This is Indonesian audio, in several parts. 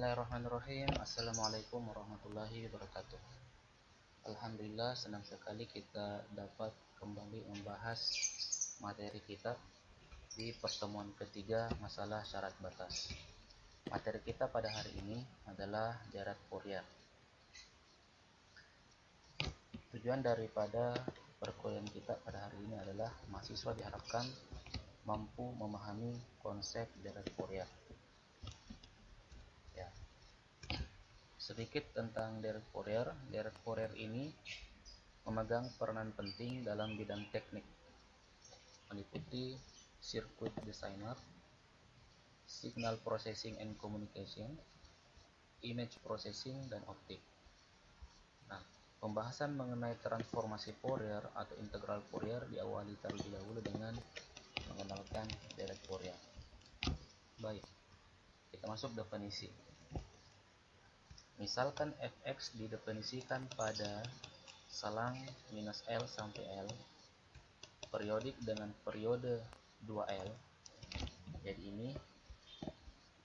Bismillahirrahmanirrahim. Assalamualaikum warahmatullahi wabarakatuh. Alhamdulillah, senang sekali kita dapat kembali membahas materi kita di pertemuan ketiga masalah syarat batas. Materi kita pada hari ini adalah deret Fourier. Tujuan daripada perkuliahan kita pada hari ini adalah mahasiswa diharapkan mampu memahami konsep deret Fourier. Sedikit tentang deret Fourier. Deret Fourier ini memegang peranan penting dalam bidang teknik, meliputi circuit designer, signal processing and communication, image processing, dan optik. Nah, pembahasan mengenai transformasi Fourier atau integral Fourier diawali terlebih dahulu dengan mengenalkan deret Fourier. Baik, kita masuk definisi. Misalkan fx didefinisikan pada selang minus L sampai L, periodik dengan periode 2L. Jadi ini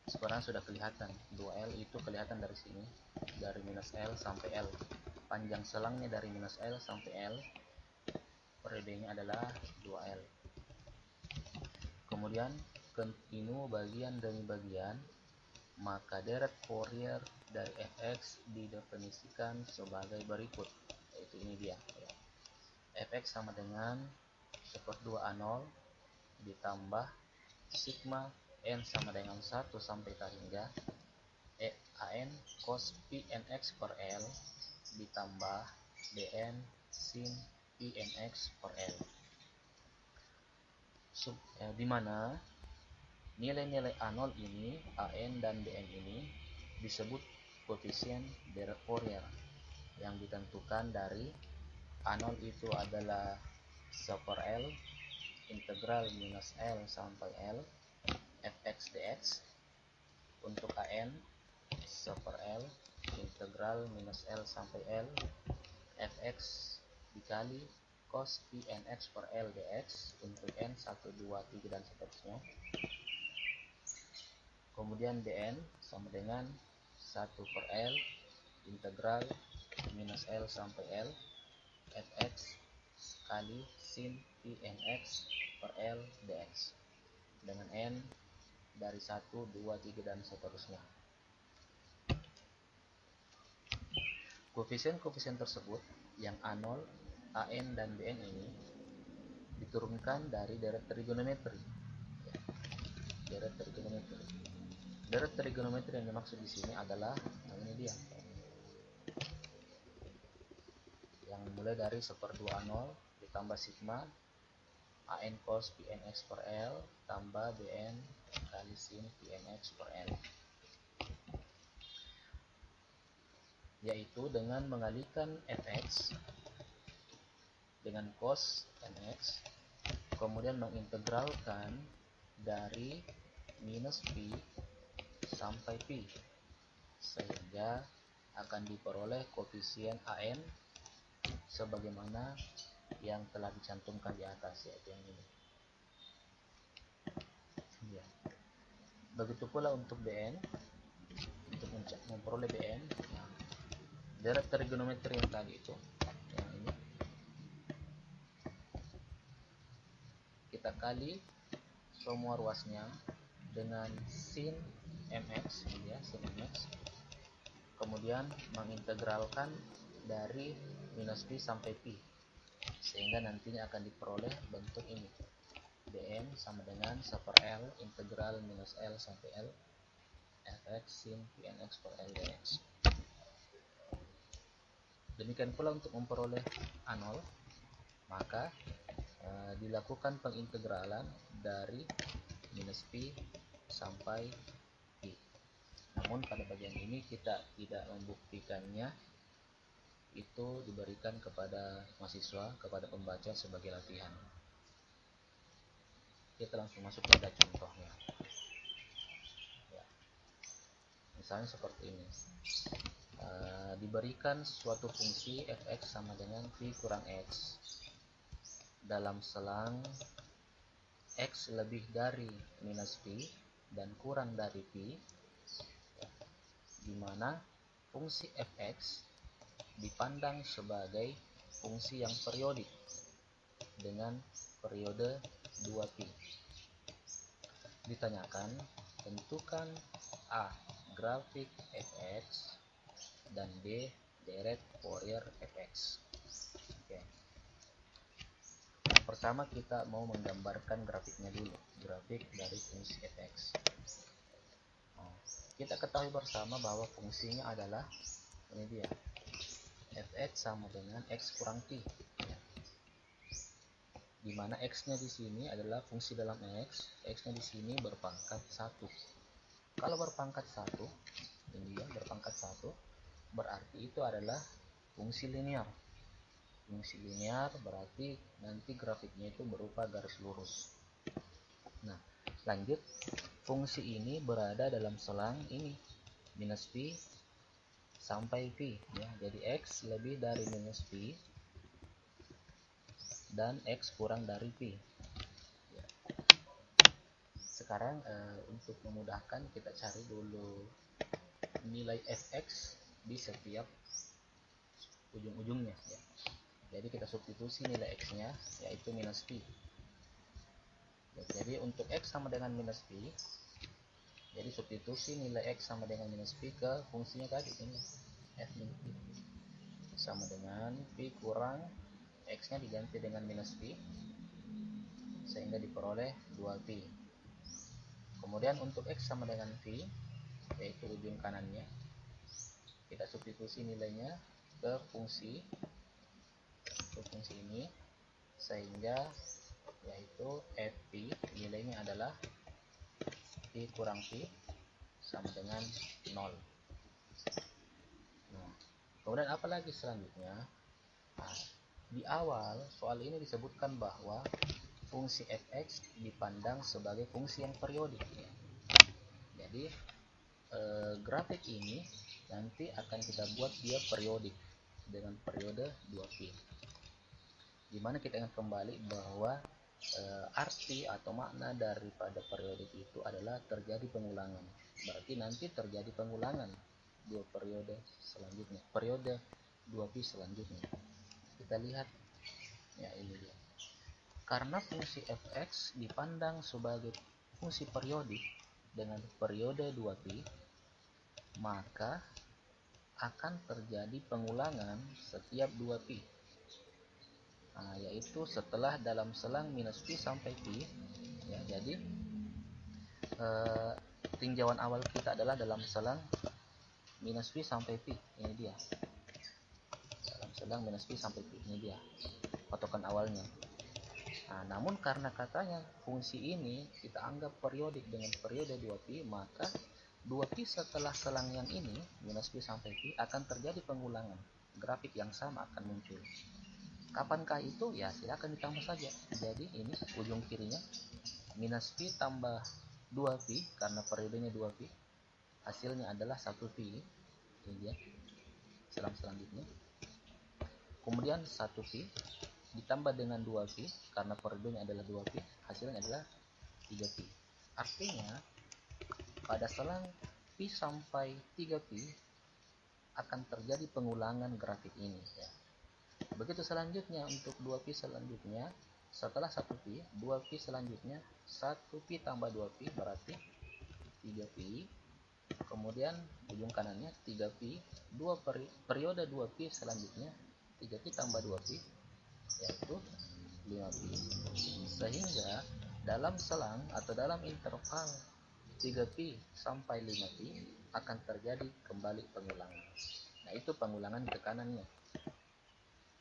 sekarang sudah kelihatan, 2L itu kelihatan dari sini, dari minus L sampai L. Panjang selangnya dari minus L sampai L, periodenya adalah 2L. Kemudian kontinu bagian demi bagian, maka deret Fourier dari fx didefinisikan sebagai berikut, yaitu ini dia. Fx sama dengan seper 2A0 ditambah sigma n sama dengan 1 sampai k hingga an cos pnx per L ditambah dn sin pnx per L, di mana nilai-nilai A0 ini, AN dan DN ini disebut koefisien deret Fourier yang ditentukan dari A0 itu adalah seper L integral minus L sampai L fx dx, untuk AN seper L integral minus L sampai L fx dikali cos pnx per L dx untuk n 1, 2, 3 dan seterusnya. Kemudian dn sama dengan 1 per L integral minus L sampai L fx kali sin pnx per L dx dengan n dari 1, 2, 3 dan seterusnya. Koefisien-koefisien tersebut yang A0, AN dan DN ini diturunkan dari deret trigonometri. Deret trigonometri yang dimaksud di sini adalah ini dia, yang mulai dari seper 2A0 ditambah sigma an cos pnx per L tambah dn kali sin pnx per L, yaitu dengan mengalihkan fx dengan cos nx, kemudian mengintegralkan dari minus pi sampai pi, sehingga akan diperoleh koefisien an sebagaimana yang telah dicantumkan di atas, yaitu yang ini. Ya. Begitu pula untuk dn, untuk memperoleh dn, nah, deret trigonometri yang tadi itu, yang ini, kita kali semua ruasnya dengan sin mx, ya, sin mx, kemudian mengintegralkan dari minus pi sampai pi, sehingga nantinya akan diperoleh bentuk ini, dn sama dengan seper L integral minus L sampai L fx sin pnx per L dx. Demikian pula untuk memperoleh A0, maka dilakukan pengintegralan dari minus pi sampai pi. Namun pada bagian ini kita tidak membuktikannya, itu diberikan kepada mahasiswa, kepada pembaca sebagai latihan. Kita langsung masuk pada contohnya. Ya. Misalnya seperti ini. Diberikan suatu fungsi fx sama dengan pi kurang x dalam selang x lebih dari minus pi dan kurang dari pi, ya, mana fungsi fx dipandang sebagai fungsi yang periodik dengan periode 2pi. Ditanyakan, tentukan A. grafik fx dan B. deret Fourier fx. Oke. Pertama kita mau menggambarkan grafiknya dulu, grafik dari fungsi fx. Kita ketahui bersama bahwa fungsinya adalah ini dia, fx sama dengan x kurang p, di mana x-nya di sini adalah fungsi dalam x-nya di sini berpangkat 1. Kalau berpangkat 1, ini dia berpangkat 1, berarti itu adalah fungsi linear. Fungsi linear berarti nanti grafiknya itu berupa garis lurus. Nah, lanjut, fungsi ini berada dalam selang ini minus pi sampai pi ya. Jadi x lebih dari minus pi dan x kurang dari pi ya. Sekarang untuk memudahkan kita cari dulu nilai fx di setiap ujung-ujungnya ya. Jadi kita substitusi nilai x-nya yaitu minus pi ya. Jadi untuk x sama dengan minus pi, jadi substitusi nilai x sama dengan minus pi ke fungsinya tadi ini f min pi sama dengan pi kurang x-nya diganti dengan minus pi sehingga diperoleh 2pi. Kemudian untuk x sama dengan pi, yaitu ujung kanannya, kita substitusi nilainya ke fungsi ini sehingga yaitu fp nilainya adalah pi kurang pi sama dengan 0. Nah, kemudian apalagi selanjutnya? Nah, di awal soal ini disebutkan bahwa fungsi fx dipandang sebagai fungsi yang periodik ya. Jadi grafik ini nanti akan kita buat dia periodik dengan periode 2pi, dimana kita ingat kembali bahwa arti atau makna daripada periodik itu adalah terjadi pengulangan. Berarti nanti terjadi pengulangan dua periode selanjutnya, periode 2pi selanjutnya. Kita lihat ya, ini dia. Karena fungsi fx dipandang sebagai fungsi periodik dengan periode 2pi, maka akan terjadi pengulangan setiap 2pi. Nah, yaitu setelah dalam selang minus pi sampai pi ya. Jadi tinjauan awal kita adalah dalam selang minus pi sampai pi, ini dia. Dalam selang minus pi sampai pi, ini dia patokan awalnya. Nah, namun karena katanya fungsi ini kita anggap periodik dengan periode 2pi, maka 2pi setelah selang yang ini minus pi sampai pi akan terjadi pengulangan, grafik yang sama akan muncul. Kapankah itu? Ya silakan ditambah saja. Jadi ini ujung kirinya minus pi tambah 2pi karena periodenya 2pi, hasilnya adalah 1pi. Ini dia selang selanjutnya. Kemudian 1pi ditambah dengan 2pi karena periodenya adalah 2pi, hasilnya adalah 3pi. Artinya pada selang pi sampai 3pi akan terjadi pengulangan grafik ini ya. Begitu selanjutnya untuk 2pi selanjutnya, setelah 1pi, 2pi selanjutnya 1pi tambah 2pi berarti 3pi. Kemudian ujung kanannya 3pi, periode 2pi selanjutnya 3pi tambah 2pi yaitu 5pi. Sehingga dalam selang atau dalam interval 3pi sampai 5pi akan terjadi kembali pengulangan. Nah, itu pengulangan ke kanannya.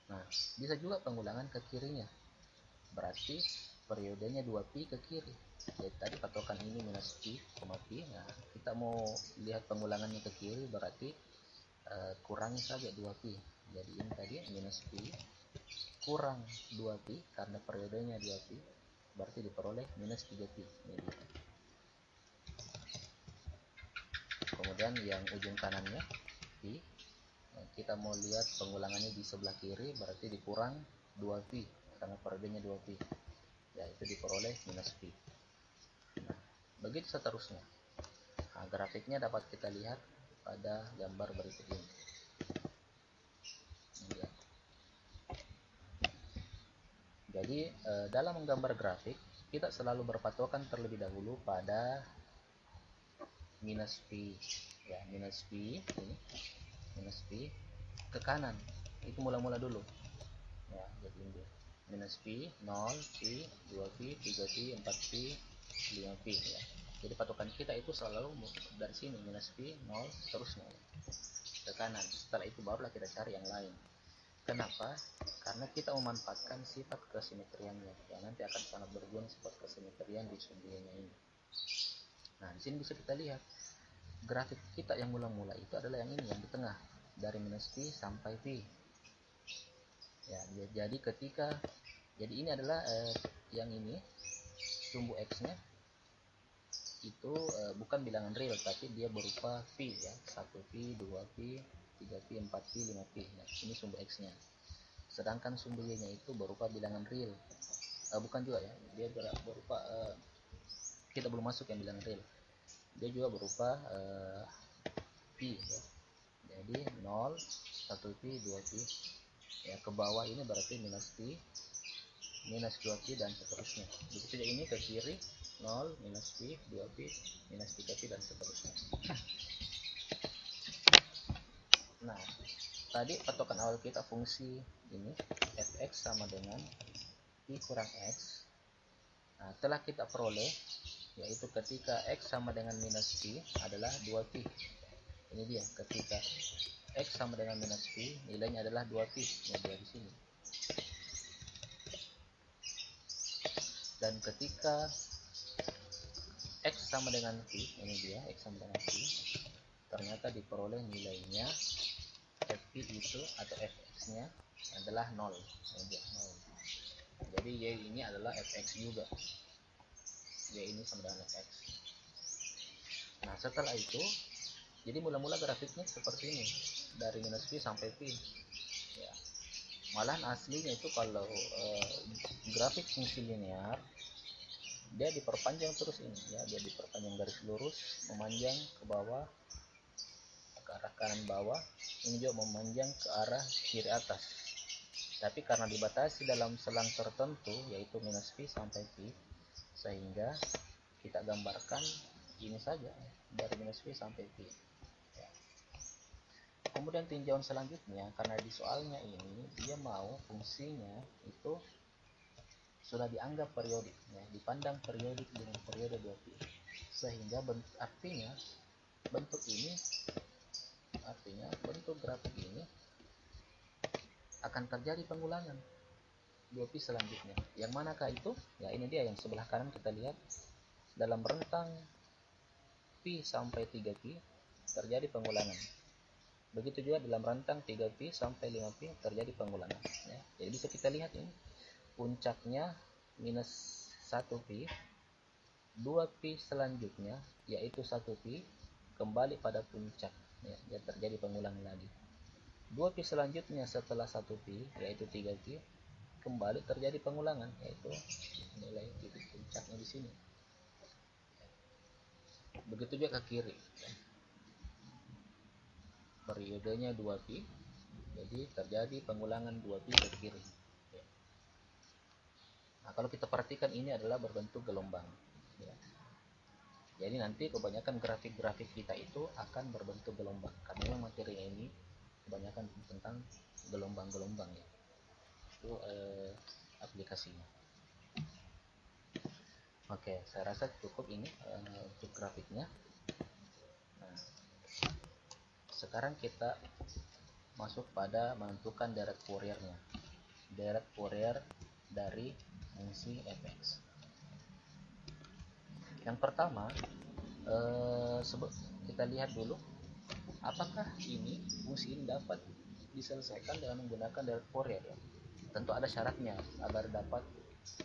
Nah, bisa juga pengulangan ke kirinya. Berarti periodenya 2pi ke kiri. Jadi tadi patokan ini minus pi, pi. Nah, kita mau lihat pengulangannya ke kiri berarti kurangi saja 2pi. Jadi ini tadi minus pi kurang 2pi karena periodenya 2pi, berarti diperoleh minus 3pi. Ini dia. Kemudian yang ujung kanannya pi, kita mau lihat pengulangannya di sebelah kiri berarti dikurang 2pi karena periodenya 2pi, yaitu diperoleh minus pi. Nah, begitu seterusnya. Nah, grafiknya dapat kita lihat pada gambar berikut ini. Jadi dalam menggambar grafik kita selalu berpatokan terlebih dahulu pada minus P, ya, minus P ini, minus P ke kanan itu mula-mula dulu, ya. Jadi ini minus P 0, P 2P 3P 4P 5P, ya. Jadi patokan kita itu selalu dari sini minus P 0 seterusnya ke kanan. Setelah itu barulah kita cari yang lain. Kenapa? Karena kita memanfaatkan sifat kesimetriannya yang nanti akan sangat berguna sifat kesimetrian di sumbernya ini. Nah, di sini bisa kita lihat grafik kita yang mula-mula itu adalah yang ini, yang di tengah, dari minus P sampai P. Ya, jadi ini adalah yang ini sumbu X-nya itu bukan bilangan real, tapi dia berupa P, ya, 1P, 2P, 3P, 4P, 5P. Nah, ini sumbu X-nya. Sedangkan sumbu Y-nya itu berupa bilangan real. Bukan juga, ya. Dia berupa kita belum masuk yang bilangan real. Dia juga berupa P, ya. Jadi 0, 1P, 2P. Ya, ke bawah ini berarti minus P, minus 2P dan seterusnya. Begitu ini ke kiri 0, minus P, 2P, minus 3P dan seterusnya. Nah, tadi patokan awal kita fungsi ini fx sama dengan P kurang X. Nah, telah kita peroleh yaitu ketika X sama dengan minus P adalah 2P. Ini dia, ketika X sama dengan minus P nilainya adalah 2P. Ini dia di sini. Dan ketika X sama dengan P, ini dia X sama dengan P, ternyata diperoleh nilainya Fp itu atau Fx-nya adalah 0. Jadi Y ini adalah Fx juga. Y ini sama dengan Fx. Nah, setelah itu, jadi mula-mula grafiknya seperti ini, dari minus P sampai P. Ya. Malahan aslinya itu kalau grafik fungsi linear, dia diperpanjang terus ini, ya, dia diperpanjang garis lurus, memanjang ke bawah, ke arah kanan bawah, ini juga memanjang ke arah kiri atas. Tapi karena dibatasi dalam selang tertentu, yaitu minus P sampai P, sehingga kita gambarkan ini saja, dari minus P sampai P. Ya. Kemudian tinjauan selanjutnya, karena di soalnya ini dia mau fungsinya itu sudah dianggap periodik, ya, dipandang periodik dengan periode 2P, sehingga artinya bentuk grafik ini akan terjadi pengulangan 2P selanjutnya. Yang manakah itu? Ya, ini dia yang sebelah kanan kita lihat, dalam rentang P sampai 3P terjadi pengulangan. Begitu juga dalam rentang 3P sampai 5P terjadi pengulangan, ya. Jadi bisa kita lihat ini puncaknya minus 1P, 2P selanjutnya yaitu 1P kembali pada puncak, ya, dia terjadi pengulangan lagi. 2P selanjutnya setelah 1P yaitu 3P kembali terjadi pengulangan, yaitu nilai titik puncaknya di sini. Begitu juga ke kiri, periodenya 2P, jadi terjadi pengulangan 2P ke kiri. Nah, kalau kita perhatikan ini adalah berbentuk gelombang, ya. Jadi nanti kebanyakan grafik-grafik kita itu akan berbentuk gelombang, karena memang materi ini kebanyakan tentang gelombang-gelombang, ya. Itu aplikasinya. Oke, saya rasa cukup ini untuk grafiknya. Nah, sekarang kita masuk pada menentukan deret Fourier-nya. Deret Fourier dari fungsi fx. Yang pertama, kita lihat dulu apakah ini fungsi ini dapat diselesaikan dengan menggunakan deret Fourier, ya. Tentu ada syaratnya agar dapat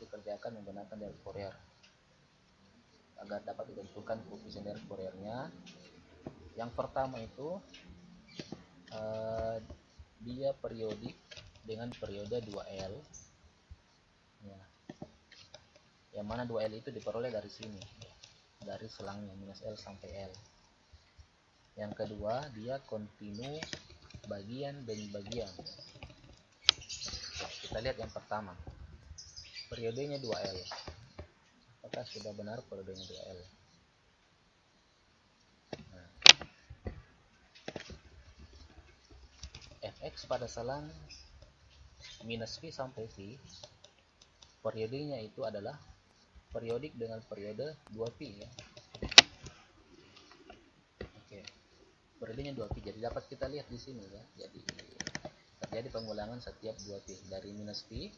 dikerjakan menggunakan deret Fourier. Agar dapat ditentukan koefisien deret Fourier-nya, yang pertama itu dia periodik dengan periode 2L, ya. Yang mana 2L itu diperoleh dari sini, dari selangnya minus L sampai L. Yang kedua, dia kontinu bagian demi bagian. Kita lihat yang pertama, periodenya 2L. Apakah sudah benar periodenya 2L? Nah, fx pada selang minus V sampai V, periodenya itu adalah periodik dengan periode 2Pi ya. Oke. Periodenya 2Pi. Jadi dapat kita lihat di sini ya. Jadi terjadi pengulangan setiap 2Pi dari minus Pi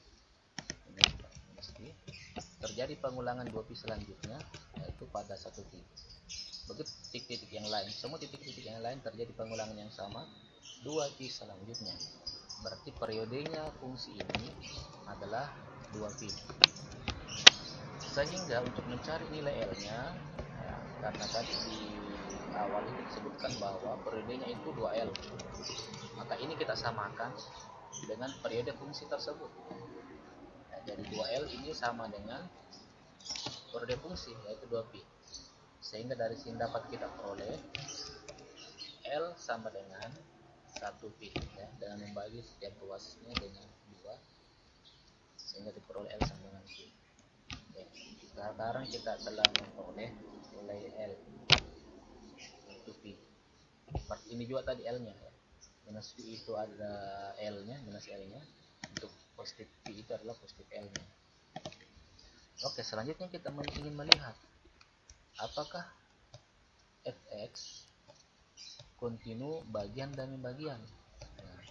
terjadi pengulangan 2Pi selanjutnya, yaitu pada 1Pi. Begitu titik-titik yang lain, semua titik-titik yang lain terjadi pengulangan yang sama 2Pi selanjutnya. Berarti periodenya fungsi ini adalah 2Pi. Sehingga untuk mencari nilai L-nya, ya, karena tadi di awal itu disebutkan bahwa periodenya itu 2L, maka ini kita samakan dengan periode fungsi tersebut. Ya, jadi 2L ini sama dengan periode fungsi, yaitu 2Pi. Sehingga dari sini dapat kita peroleh L sama dengan 1Pi ya, dengan membagi setiap ruasnya dengan 2, sehingga diperoleh L sama dengan Pi. Oke. Sekarang kita telah memperoleh nilai L, yaitu Pi. Ini juga tadi L-nya ya. Minus Pi itu ada L-nya, minus L-nya. Untuk positif Pi itu adalah positif L-nya. Oke, selanjutnya kita ingin melihat apakah fx kontinu bagian demi bagian. Nah,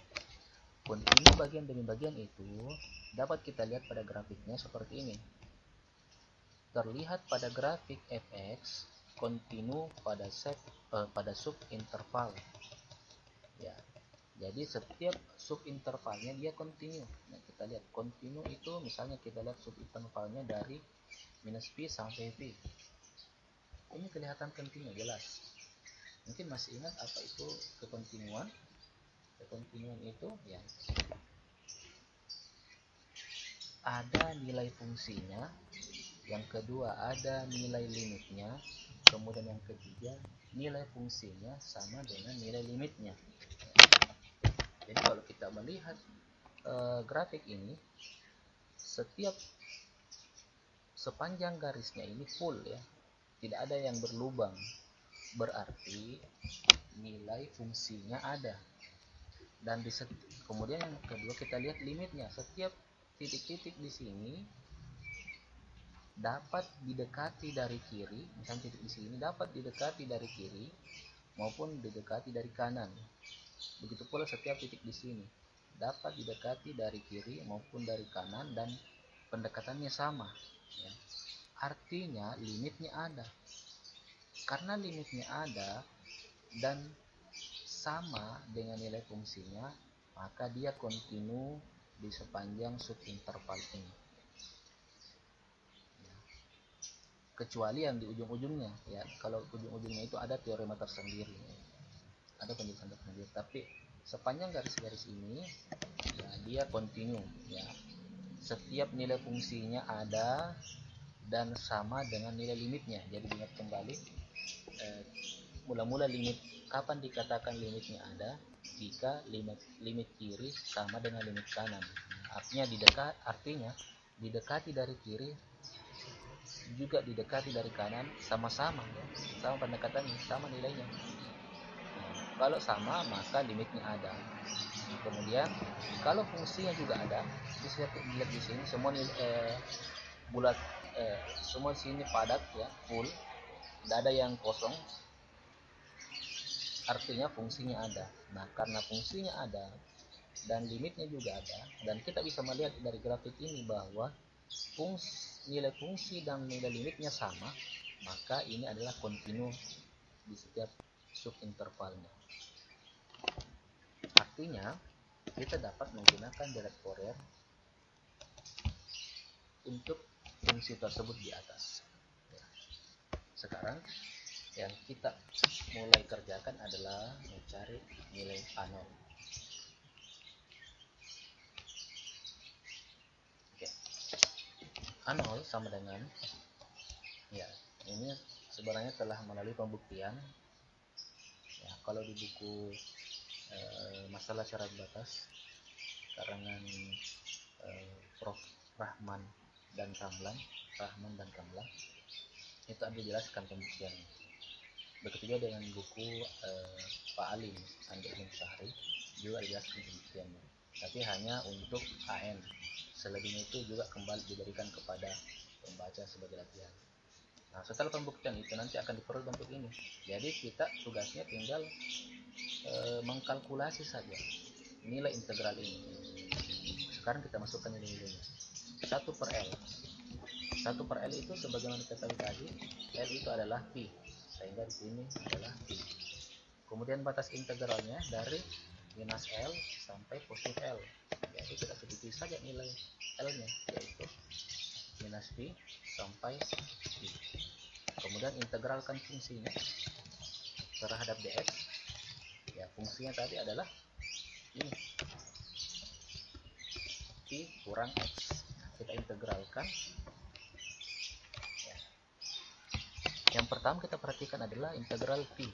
kontinu bagian demi bagian itu dapat kita lihat pada grafiknya seperti ini. Terlihat pada grafik fx kontinu pada subinterval. Ya, jadi setiap subintervalnya dia kontinu. Nah, kita lihat kontinu itu misalnya kita lihat subintervalnya dari minus Pi sampai Pi. Ini kelihatan kontinu jelas. Mungkin masih ingat apa itu kekontinuan? Kekontinuan itu ya ada nilai fungsinya, yang kedua ada nilai limitnya, kemudian yang ketiga nilai fungsinya sama dengan nilai limitnya. Jadi kalau kita melihat grafik ini, setiap sepanjang garisnya ini full ya, tidak ada yang berlubang, berarti nilai fungsinya ada. Dan kemudian yang kedua kita lihat limitnya, setiap titik-titik di sini dapat didekati dari kiri, misalnya titik di sini dapat didekati dari kiri maupun didekati dari kanan. Begitu pula setiap titik di sini dapat didekati dari kiri maupun dari kanan dan pendekatannya sama ya. Artinya limitnya ada. Karena limitnya ada dan sama dengan nilai fungsinya, maka dia kontinu di sepanjang subinterval ini ya. Kecuali yang di ujung-ujungnya ya, kalau ujung-ujungnya itu ada teorema tersendiri, ada penjelasan tersendiri, tapi sepanjang garis-garis ini ya, dia kontinu ya, setiap nilai fungsinya ada dan sama dengan nilai limitnya. Jadi ingat kembali, mula-mula limit, kapan dikatakan limitnya ada? Jika limit kiri sama dengan limit kanan. Artinya didekati dari kiri juga didekati dari kanan, sama-sama ya, sama pendekatannya, sama nilainya. Kalau sama maka limitnya ada. Kemudian kalau fungsinya juga ada, bisa dilihat di sini semua bulat, semua sini padat ya, full, tidak ada yang kosong, artinya fungsinya ada. Nah, karena fungsinya ada dan limitnya juga ada, dan kita bisa melihat dari grafik ini bahwa nilai fungsi dan nilai limitnya sama, maka ini adalah kontinu di setiap subintervalnya. Artinya kita dapat menggunakan direct Fourier untuk fungsi tersebut di atas. Sekarang yang kita mulai kerjakan adalah mencari nilai A0. Oke. A0 sama dengan ya, ini sebenarnya telah melalui pembuktian ya, kalau di buku masalah syarat batas karangan Prof. Rahman dan Ramlan itu ada dijelaskan pembuktian. Begitu juga dengan buku Pak Alim Andi Ibn Sahri juga dijelaskan pembuktiannya, tapi hanya untuk AN. Selebihnya itu juga kembali diberikan kepada pembaca sebagai latihan. Nah, setelah pembuktian itu nanti akan diperoleh bentuk ini. Jadi kita tugasnya tinggal mengkalkulasi saja nilai integral ini. Sekarang kita masukkan nilai-nilainya. 1/L. 1/L itu sebagaimana kita tahu tadi, L itu adalah pi. Sehingga di sini adalah pi. Kemudian batas integralnya dari minus L sampai positif L. Jadi kita substitusi saja nilai L-nya, yaitu minus pi sampai pi. Kemudian integralkan fungsinya terhadap dx. Ya, fungsinya tadi adalah ini, pi kurang x. Kita integralkan. Ya. Yang pertama kita perhatikan adalah integral pi.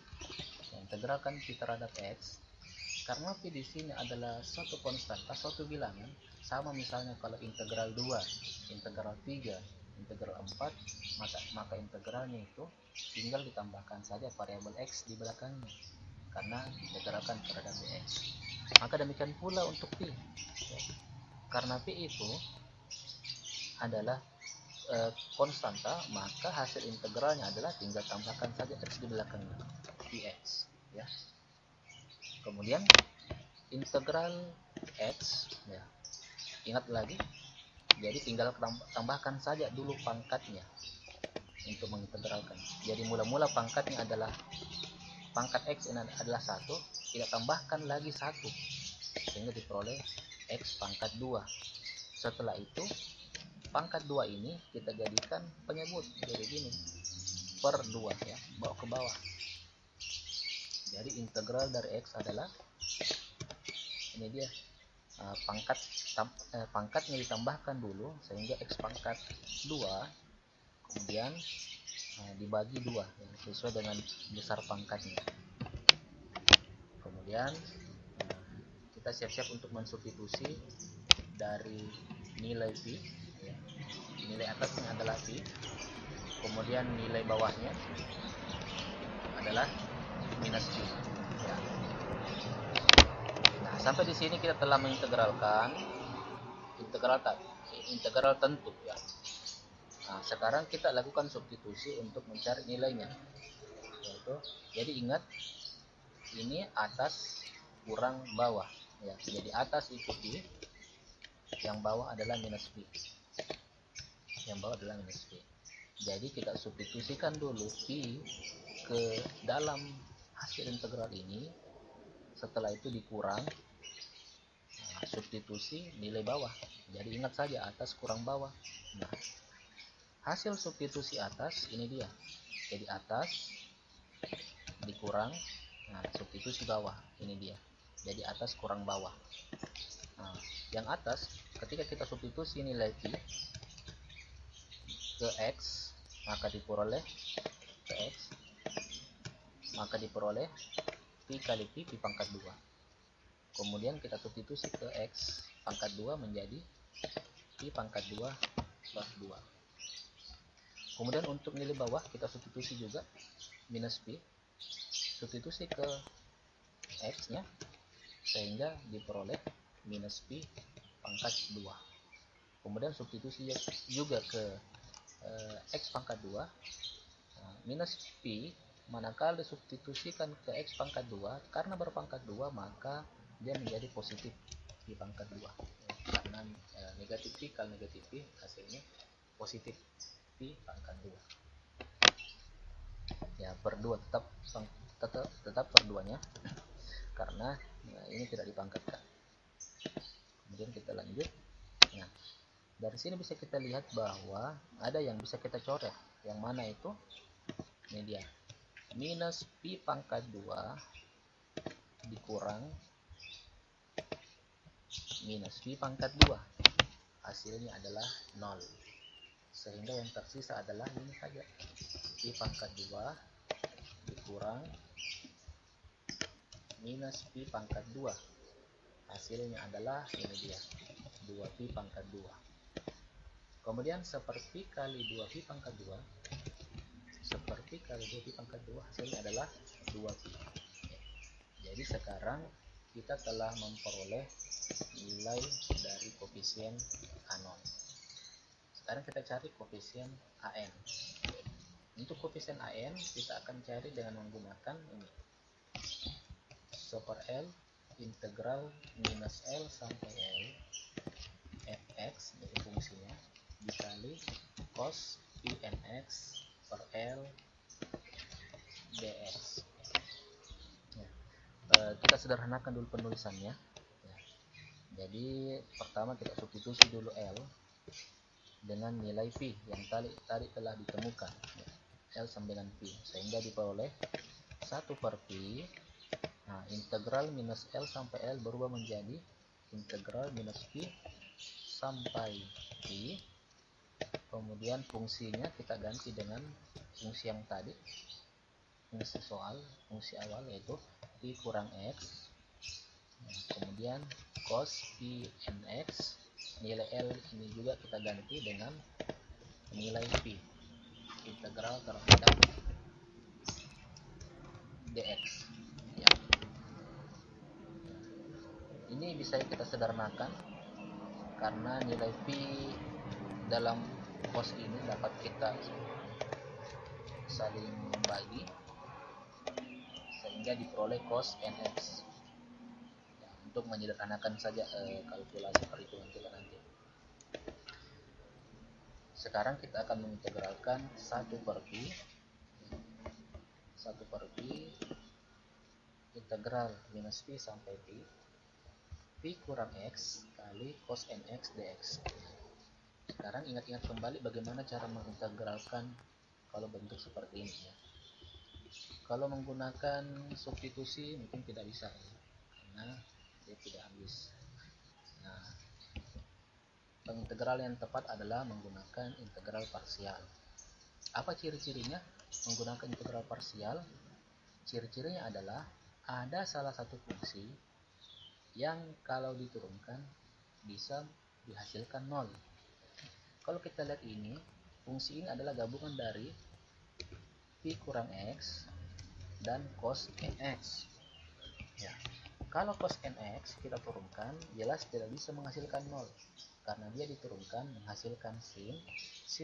Integralkan pi terhadap x. Karena pi di sini adalah suatu konstanta, suatu bilangan, sama misalnya kalau integral 2, integral 3, integral 4, maka integralnya itu tinggal ditambahkan saja variabel x di belakangnya karena integralkan terhadap dx. Maka demikian pula untuk pi. Karena pi itu adalah konstanta, maka hasil integralnya adalah tinggal tambahkan saja x di belakangnya, px, ya. Kemudian integral x, ya, ingat lagi, jadi tinggal tambahkan saja dulu pangkatnya untuk mengintegralkan. Jadi mula-mula pangkatnya adalah pangkat x ini adalah 1, kita tambahkan lagi 1 sehingga diperoleh x pangkat 2. Setelah itu pangkat 2 ini kita jadikan penyebut, jadi gini, per 2, ya, bawa ke bawah. Jadi integral dari x adalah ini dia, pangkatnya ditambahkan dulu sehingga x pangkat 2, kemudian dibagi 2, ya, sesuai dengan besar pangkatnya. Kemudian kita siap-siap untuk mensubstitusi dari nilai pi, ya. Nilai atasnya adalah pi, kemudian nilai bawahnya adalah minus pi, ya. Nah, sampai di sini kita telah mengintegralkan integral tentu, ya. Nah, sekarang kita lakukan substitusi untuk mencari nilainya, yaitu, jadi ingat ini atas kurang bawah, ya. Jadi atas itu pi, yang bawah adalah minus pi, jadi kita substitusikan dulu pi ke dalam hasil integral ini, setelah itu dikurang, substitusi nilai bawah. Jadi ingat saja atas kurang bawah. Nah, hasil substitusi atas ini dia, jadi atas dikurang, nah, substitusi bawah ini dia, jadi atas kurang bawah. Nah, yang atas ketika kita substitusi nilai pi ke x, maka diperoleh pi kali pi pangkat 2. Kemudian kita substitusi ke x pangkat 2 menjadi pi pangkat 2 plus 2. Kemudian untuk nilai bawah kita substitusi juga minus pi, substitusi ke x nya sehingga diperoleh minus pi pangkat 2. Kemudian substitusi juga ke x pangkat 2, minus pi manakala disubstitusikan ke x pangkat 2, karena berpangkat 2 maka dia menjadi positif pi pangkat 2, karena negatif pi kali negatif pi hasilnya positif pi pangkat 2, ya, per 2 tetap per 2 nya karena ini tidak dipangkatkan. Kemudian kita lanjut. Nah, dari sini bisa kita lihat bahwa ada yang bisa kita coret, yang mana itu, ini dia, minus pi pangkat 2 dikurang minus pi pangkat 2, hasilnya adalah 0, sehingga yang tersisa adalah ini saja, pi pangkat 2 dikurang minus pi pangkat 2. Hasilnya adalah ini dia, 2pi pangkat 2. Kemudian seperti kali 2pi pangkat 2, seperti kali 2pi pangkat 2 hasilnya adalah 2pi. Jadi sekarang kita telah memperoleh nilai dari koefisien A0. Sekarang kita cari koefisien AN. Untuk koefisien AN kita akan cari dengan menggunakan ini, 1/L integral minus L sampai L fx, yaitu fungsinya, dikali cos pi nx per L dx. Kita sederhanakan dulu penulisannya. Jadi pertama kita substitusi dulu L dengan nilai pi yang tadi telah ditemukan, L sama dengan pi, sehingga diperoleh 1/pi. Nah, integral minus L sampai L berubah menjadi integral minus pi sampai pi. Kemudian fungsinya kita ganti dengan fungsi yang tadi, fungsi soal, fungsi awal, yaitu pi kurang x. Nah, kemudian cos pi nx, nilai L ini juga kita ganti dengan nilai pi, integral terhadap dx. Ya. Ini bisa kita sederhanakan karena nilai pi dalam cos ini dapat kita saling bagi sehingga diperoleh cos nx. Ya, untuk menyederhanakan saja kalkulasi perhitungan kita nanti. Sekarang kita akan mengintegralkan 1/pi, 1/pi integral minus pi sampai pi kurang x kali cos nx dx. Sekarang ingat-ingat kembali bagaimana cara mengintegralkan kalau bentuk seperti ini ya. Kalau menggunakan substitusi mungkin tidak bisa ya, karena dia tidak habis. Nah, pengintegral yang tepat adalah menggunakan integral parsial. Apa ciri-cirinya menggunakan integral parsial? Ciri-cirinya adalah ada salah satu fungsi yang kalau diturunkan bisa dihasilkan 0. Kalau kita lihat ini, fungsi ini adalah gabungan dari pi kurang x dan cos nx. Ya. Kalau cos nx kita turunkan, jelas tidak bisa menghasilkan 0 karena dia diturunkan menghasilkan sin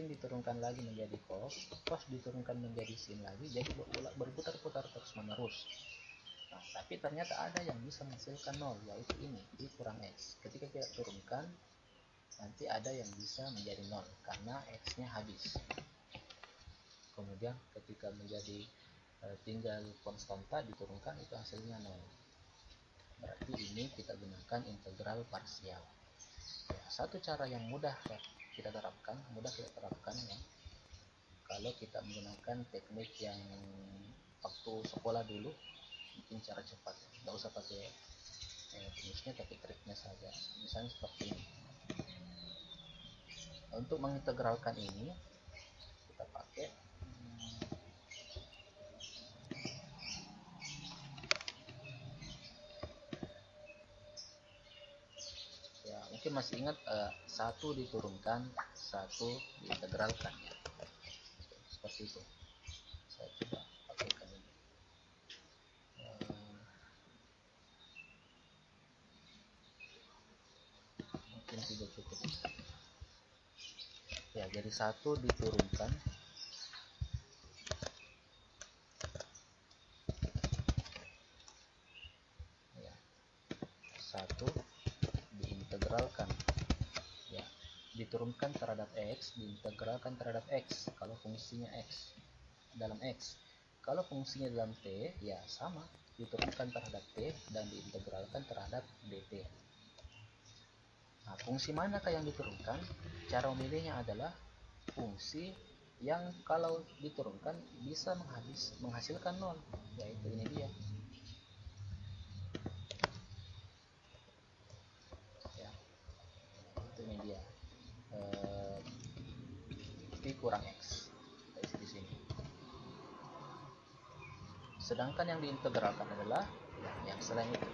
diturunkan lagi menjadi cos diturunkan menjadi sin lagi, jadi berputar-putar terus menerus. Nah, tapi ternyata ada yang bisa menghasilkan 0, yaitu ini pi kurang x. Ketika kita turunkan, nanti ada yang bisa menjadi 0 karena x-nya habis. Kemudian ketika menjadi tinggal konstanta diturunkan, itu hasilnya 0. Berarti ini kita gunakan integral parsial. Ya, satu cara yang mudah kita terapkan ya, kalau kita menggunakan teknik yang waktu sekolah dulu, mungkin cara cepat, nggak usah pakai rumusnya tapi triknya saja. Misalnya seperti ini. Untuk mengintegralkan ini kita pakai ya, mungkin masih ingat 1 diturunkan, 1 diintegralkan ya. Seperti itu. Saya coba pakaikan ini. Mungkin tidak cukup. Ya, jadi 1 diturunkan, ya, 1 diintegralkan, ya, diturunkan terhadap x, diintegralkan terhadap x kalau fungsinya x dalam x. Kalau fungsinya dalam t, ya sama, diturunkan terhadap t dan diintegralkan terhadap dt. Nah, fungsi manakah yang diturunkan? Cara memilihnya adalah fungsi yang kalau diturunkan bisa menghasilkan 0, yaitu ini dia. Ya, itu ini dia. Pi kurang x di sini. Sedangkan yang diintegralkan adalah yang selain itu.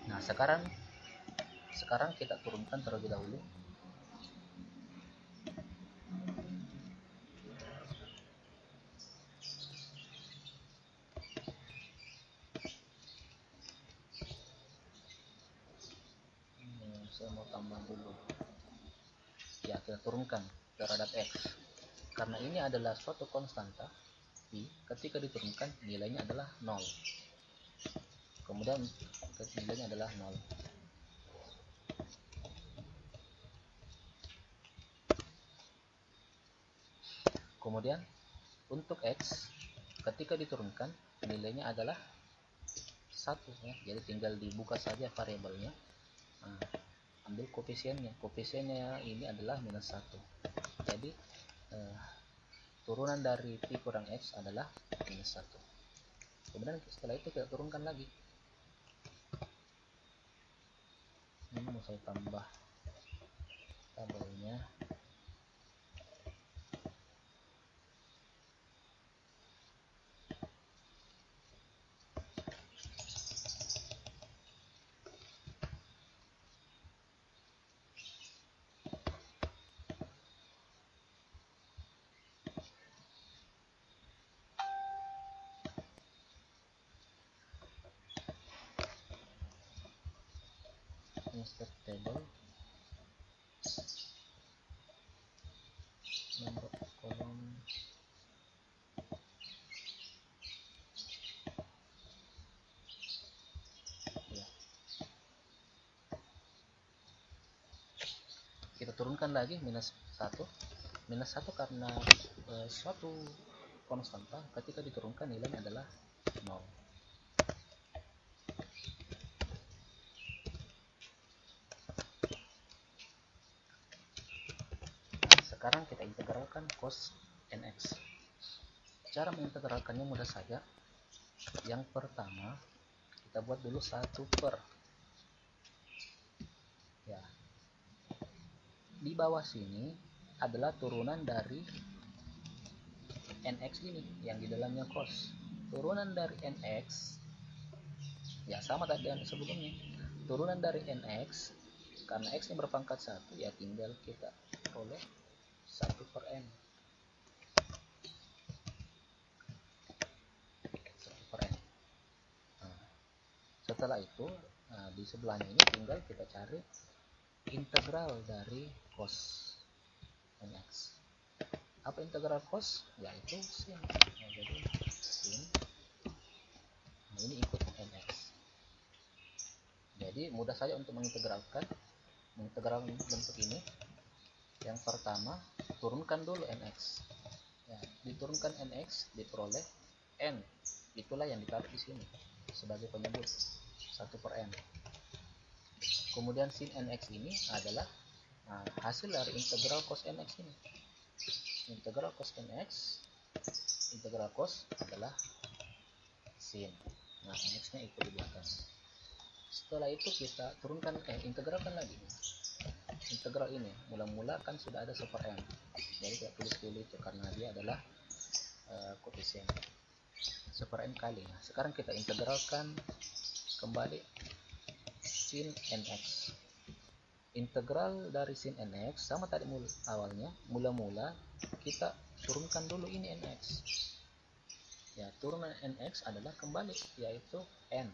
Nah, sekarang kita turunkan terlebih dahulu. Saya mau tambah dulu. Ya, kita turunkan terhadap X. Karena ini adalah suatu konstanta, I, ketika diturunkan nilainya adalah 0. Kemudian nilainya adalah 0. Kemudian untuk X ketika diturunkan nilainya adalah 1 ya. Jadi tinggal dibuka saja variabelnya. Nah, ambil koefisiennya. Koefisiennya ini adalah minus 1. Jadi turunan dari Pi kurang X adalah minus 1. Kemudian setelah itu kita turunkan lagi. Ini mau saya tambah tabelnya. Insert table, nomor kolom, ya. Kita turunkan lagi minus 1 karena suatu konstanta ketika diturunkan nilainya adalah 0. Sekarang kita integralkan cos nx. Cara mengintegralkannya mudah saja. Yang pertama, kita buat dulu 1 per. Ya. Di bawah sini adalah turunan dari nx ini yang di dalamnya cos. Turunan dari nx ya sama tadi yang sebelumnya. Turunan dari nx karena x nya berpangkat 1 ya tinggal kita peroleh 1 per n. 1 per n. Nah, setelah itu di sebelahnya ini tinggal kita cari integral dari cos nx. Apa integral cos? Yaitu sin. Nah, jadi sin. Nah, ini ikut nx. Jadi mudah saja untuk mengintegralkan bentuk ini. Yang pertama, turunkan dulu nx. Ya, diturunkan nx diperoleh n. Itulah yang ditaruh di sini sebagai penyebut 1 per n. Kemudian sin nx ini adalah hasil dari integral cos nx ini. Integral cos nx, integral cos adalah sin. Nah, nx-nya ikut di belakang. Setelah itu kita turunkan integralkan lagi. Integral ini mula-mula kan sudah ada 1 per n. Jadi kita tulis dulu itu karena dia adalah koefisien 1 per n kali. Nah, sekarang kita integralkan kembali sin nx. Integral dari sin nx sama tadi awalnya, mula-mula kita turunkan dulu ini nx. Ya, turunan nx adalah kembali yaitu n.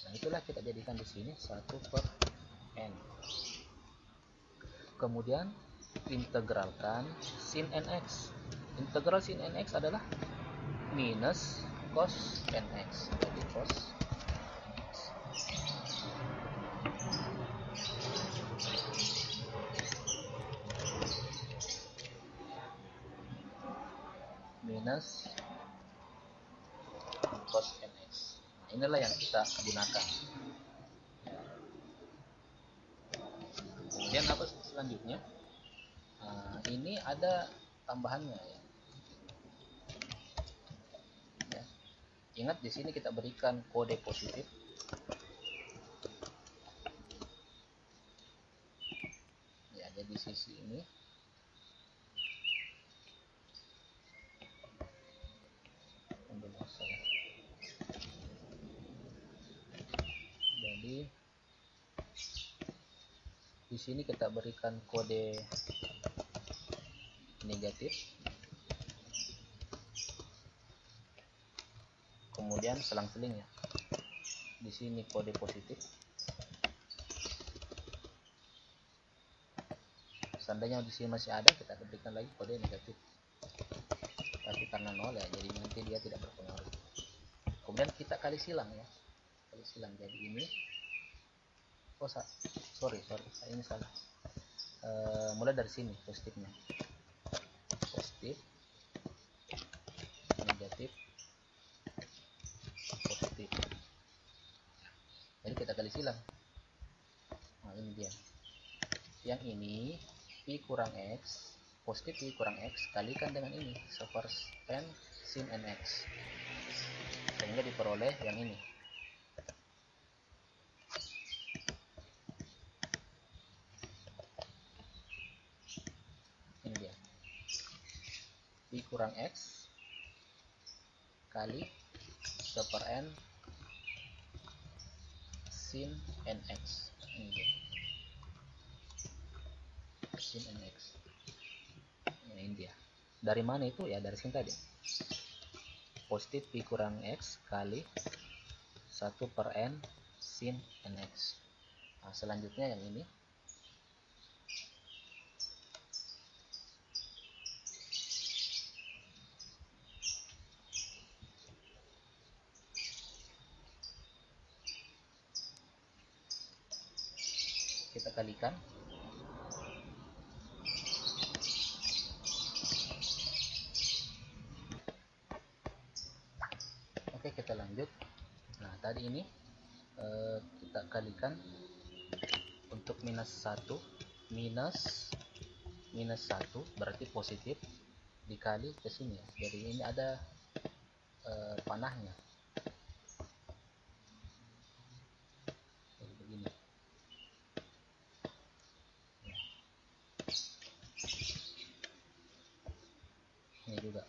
Nah, itulah kita jadikan di sini 1 per n. Kemudian integralkan sin nx. Integral sin nx adalah minus cos nx. Jadi cos minus cos nx. Nah, inilah yang kita gunakan. Kemudian apa selanjutnya? Ini ada tambahannya ya. Ingat di sini kita berikan kode positif. Ya, jadi sisi ini sini kita berikan kode negatif, kemudian selang-selingnya di sini kode positif. Seandainya di sini masih ada, kita berikan lagi kode negatif, tapi karena 0 ya, jadi nanti dia tidak berpengaruh. Kemudian kita kali silang ya, kali silang. Jadi ini, oh sorry ini salah. Mulai dari sini positifnya, positif, negatif, positif. Jadi kita kali silang. Nah ini dia. Yang ini Pi kurang X, positif Pi kurang X kalikan dengan ini, subvers n sin nx, sehingga diperoleh yang ini. Ini dia, Pi kurang X kali super n sin nx. Ini dia, sin nx. Nah, ini dia. Dari mana itu? Ya dari sini tadi. Positif Pi kurang X kali 1 per N sin nx. Nah, selanjutnya yang ini. Kita kalikan. Oke, kita lanjut. Nah, tadi ini kita kalikan untuk minus 1, minus 1 berarti positif dikali ke sini ya. Jadi ini ada panahnya. Jadi begini. Ini juga.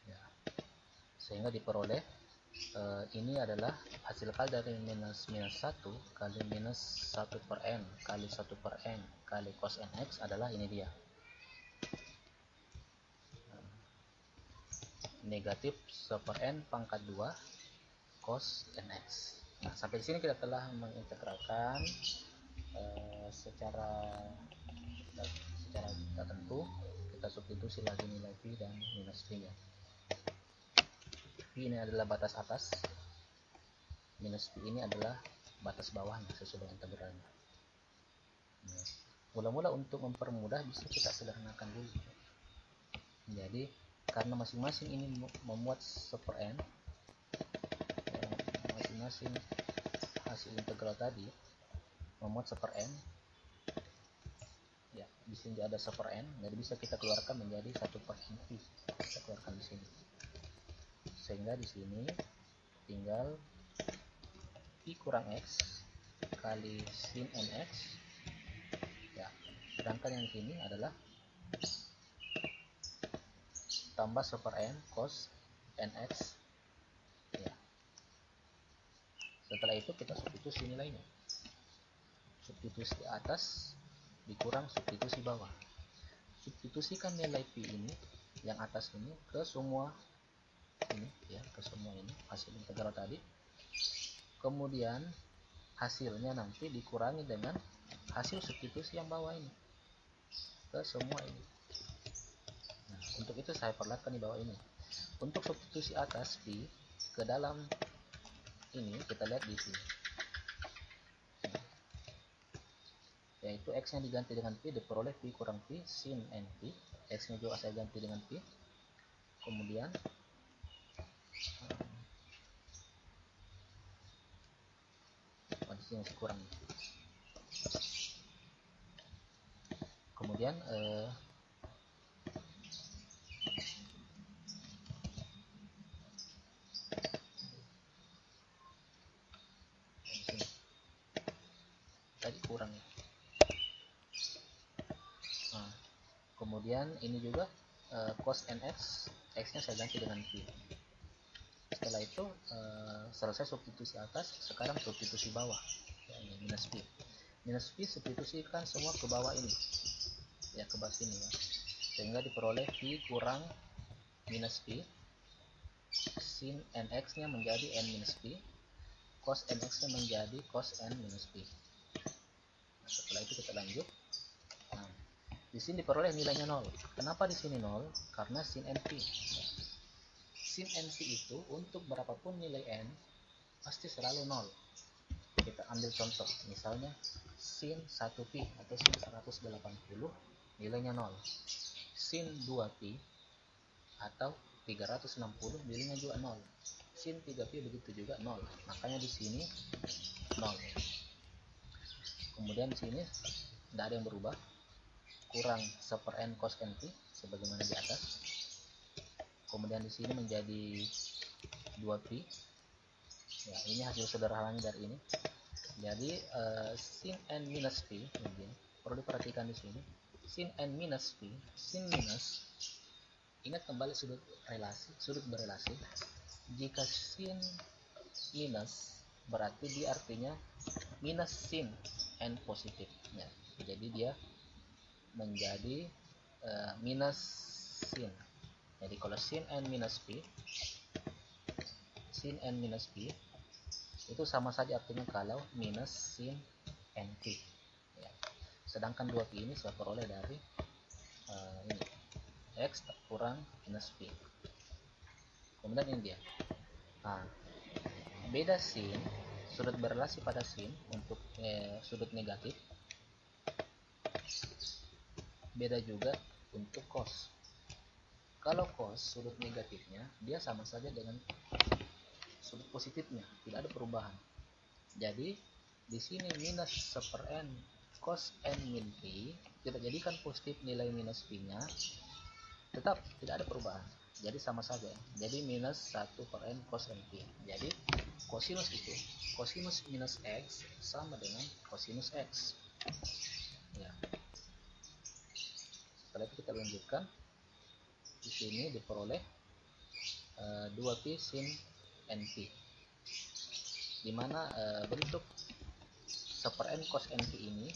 Ya. Sehingga diperoleh ini adalah hasil kali dari minus 1 kali minus 1 per n kali 1 per n kali cos nx adalah ini dia, negatif 1 per n pangkat 2 cos nx. Nah, sampai sini kita telah mengintegralkan secara tertentu. Kita substitusi lagi nilai pi dan minus pi nya. Pi ini adalah batas atas, minus pi ini adalah batas bawahnya sesuai dengan integralnya. Nah, mula-mula untuk mempermudah bisa kita sederhanakan dulu. Jadi karena masing-masing ini memuat 1 per n, masing-masing hasil integral tadi memuat 1 per n, ya di sini ada 1 per n, jadi bisa kita keluarkan menjadi 1 per n pi. Kita keluarkan di sini, sehingga di sini tinggal Pi kurang X kali sin nx ya, sedangkan yang sini adalah tambah 1 per n cos nx ya. Setelah itu kita substitusi nilainya, substitusi atas dikurang substitusi bawah. Substitusikan nilai pi ini yang atas ini ke semua ini ya, ke semua ini hasil integral tadi. Kemudian hasilnya nanti dikurangi dengan hasil substitusi yang bawah ini ke semua ini. Nah, untuk itu saya perlihatkan di bawah ini. Untuk substitusi atas pi ke dalam ini, kita lihat di sini. Yaitu x nya diganti dengan pi, diperoleh pi kurang pi sin np. X nya juga saya ganti dengan pi. Kemudian yang kurang. Kemudian tadi kurang ya. Nah, kemudian ini juga cos nx, x nya saya ganti dengan pi. Setelah itu selesai substitusi atas, sekarang substitusi bawah ya, ini minus pi. minus P substitusikan semua ke bawah ini, ya ke bawah sini ya, sehingga diperoleh P kurang minus P, sin nx nya menjadi n minus P, cos nx nya menjadi cos n minus P. Nah, setelah itu kita lanjut. Nah, di sini diperoleh nilainya 0. Kenapa di sini 0? Karena sin np. Sin np itu untuk berapapun nilai n pasti selalu 0. Kita ambil contoh, misalnya sin 1pi atau sin 180 nilainya 0. Sin 2pi atau 360 nilainya juga 0. Sin 3pi begitu juga 0. Makanya di sini 0. Kemudian di sini tidak ada yang berubah, kurang 1/n cos np sebagaimana di atas. Kemudian di sini menjadi 2pi. Ya, ini hasil sederhananya dari ini. Jadi sin n minus p, kemudian perlu diperhatikan di sini. Sin n minus p, sin minus. Ingat kembali sudut berelasi. Jika sin minus berarti dia artinya minus sin n positif. Ya, jadi dia menjadi minus sin. Jadi kalau sin n minus p, itu sama saja artinya kalau minus sin np. Ya. Sedangkan 2p ini saya peroleh dari ini x kurang minus p. Kemudian ini dia. Nah, beda sin, sudut berelasi pada sin untuk sudut negatif. Beda juga untuk cos. Kalau cos sudut negatifnya dia sama saja dengan sudut positifnya, tidak ada perubahan. Jadi di sini minus 1/n cos n min p, kita jadikan positif nilai minus p nya, tetap tidak ada perubahan, jadi sama saja. Jadi minus 1/n cos n p. Jadi cosinus itu, cosinus minus x sama dengan cosinus x ya. Setelah itu kita lanjutkan. Di sini diperoleh 2pi sin np, dimana bentuk 1/n cos np ini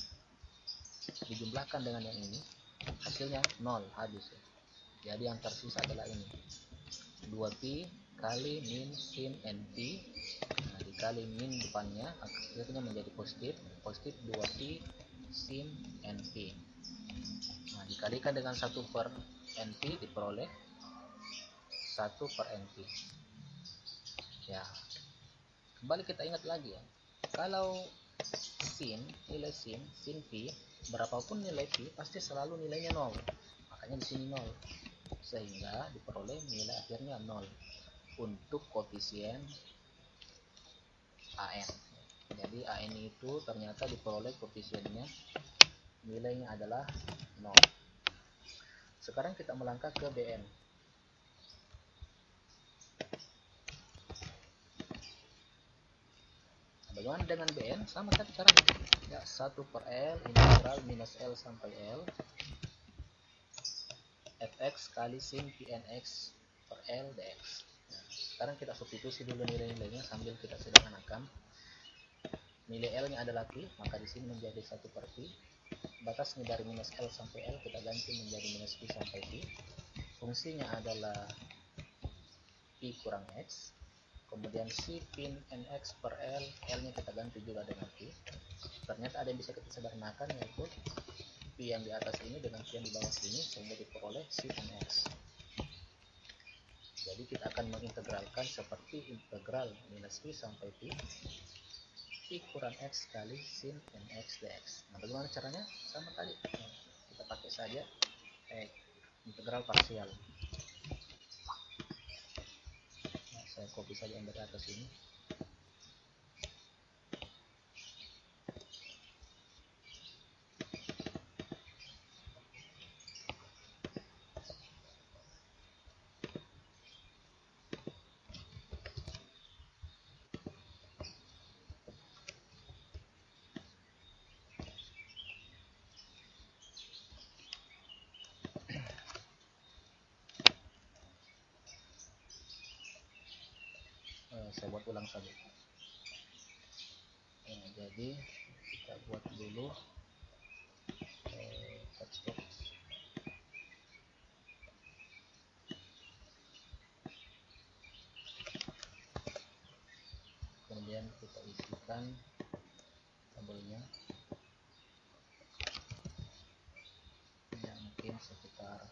dijumlahkan dengan yang ini, hasilnya 0 habis ya. Jadi yang tersisa adalah ini 2pi kali min sin np, nah, dikali min depannya akhirnya menjadi positif 2pi sin np. Nah, dikalikan dengan 1/np diperoleh 1/np ya. Kembali kita ingat lagi ya, kalau nilai sin p, berapapun nilai p pasti selalu nilainya 0. Makanya di sini 0, sehingga diperoleh nilai akhirnya 0 untuk koefisien an. Jadi an itu ternyata diperoleh koefisiennya nilainya adalah 0. Sekarang kita melangkah ke bn. Bagaimana dengan bn? Sama saja caranya ya, 1/L integral minus L sampai L fx kali sin pnx per L dx. Nah, sekarang kita substitusi dulu nilai-nilainya sambil kita sederhanakan. Nilai L nya adalah pi, maka di sini menjadi 1/pi. Batasnya dari minus L sampai L kita ganti menjadi minus pi sampai pi. Fungsinya adalah pi kurang x. Kemudian si pin nx per L, L nya kita ganti juga dengan pi. Ternyata ada yang bisa kita sederhanakan, yaitu pi yang di atas ini dengan pi yang di bawah sini, sehingga diperoleh si nx. Jadi kita akan mengintegralkan seperti integral minus pi sampai pi kurang x kali sin nx dx. Nah, bagaimana caranya? Sama tadi, kita pakai saja integral parsial. Nah, saya copy saja yang dari atas ini. Saya buat ulang saja. jadi kita buat dulu text box. Kemudian kita isikan tabelnya ya, mungkin sekitar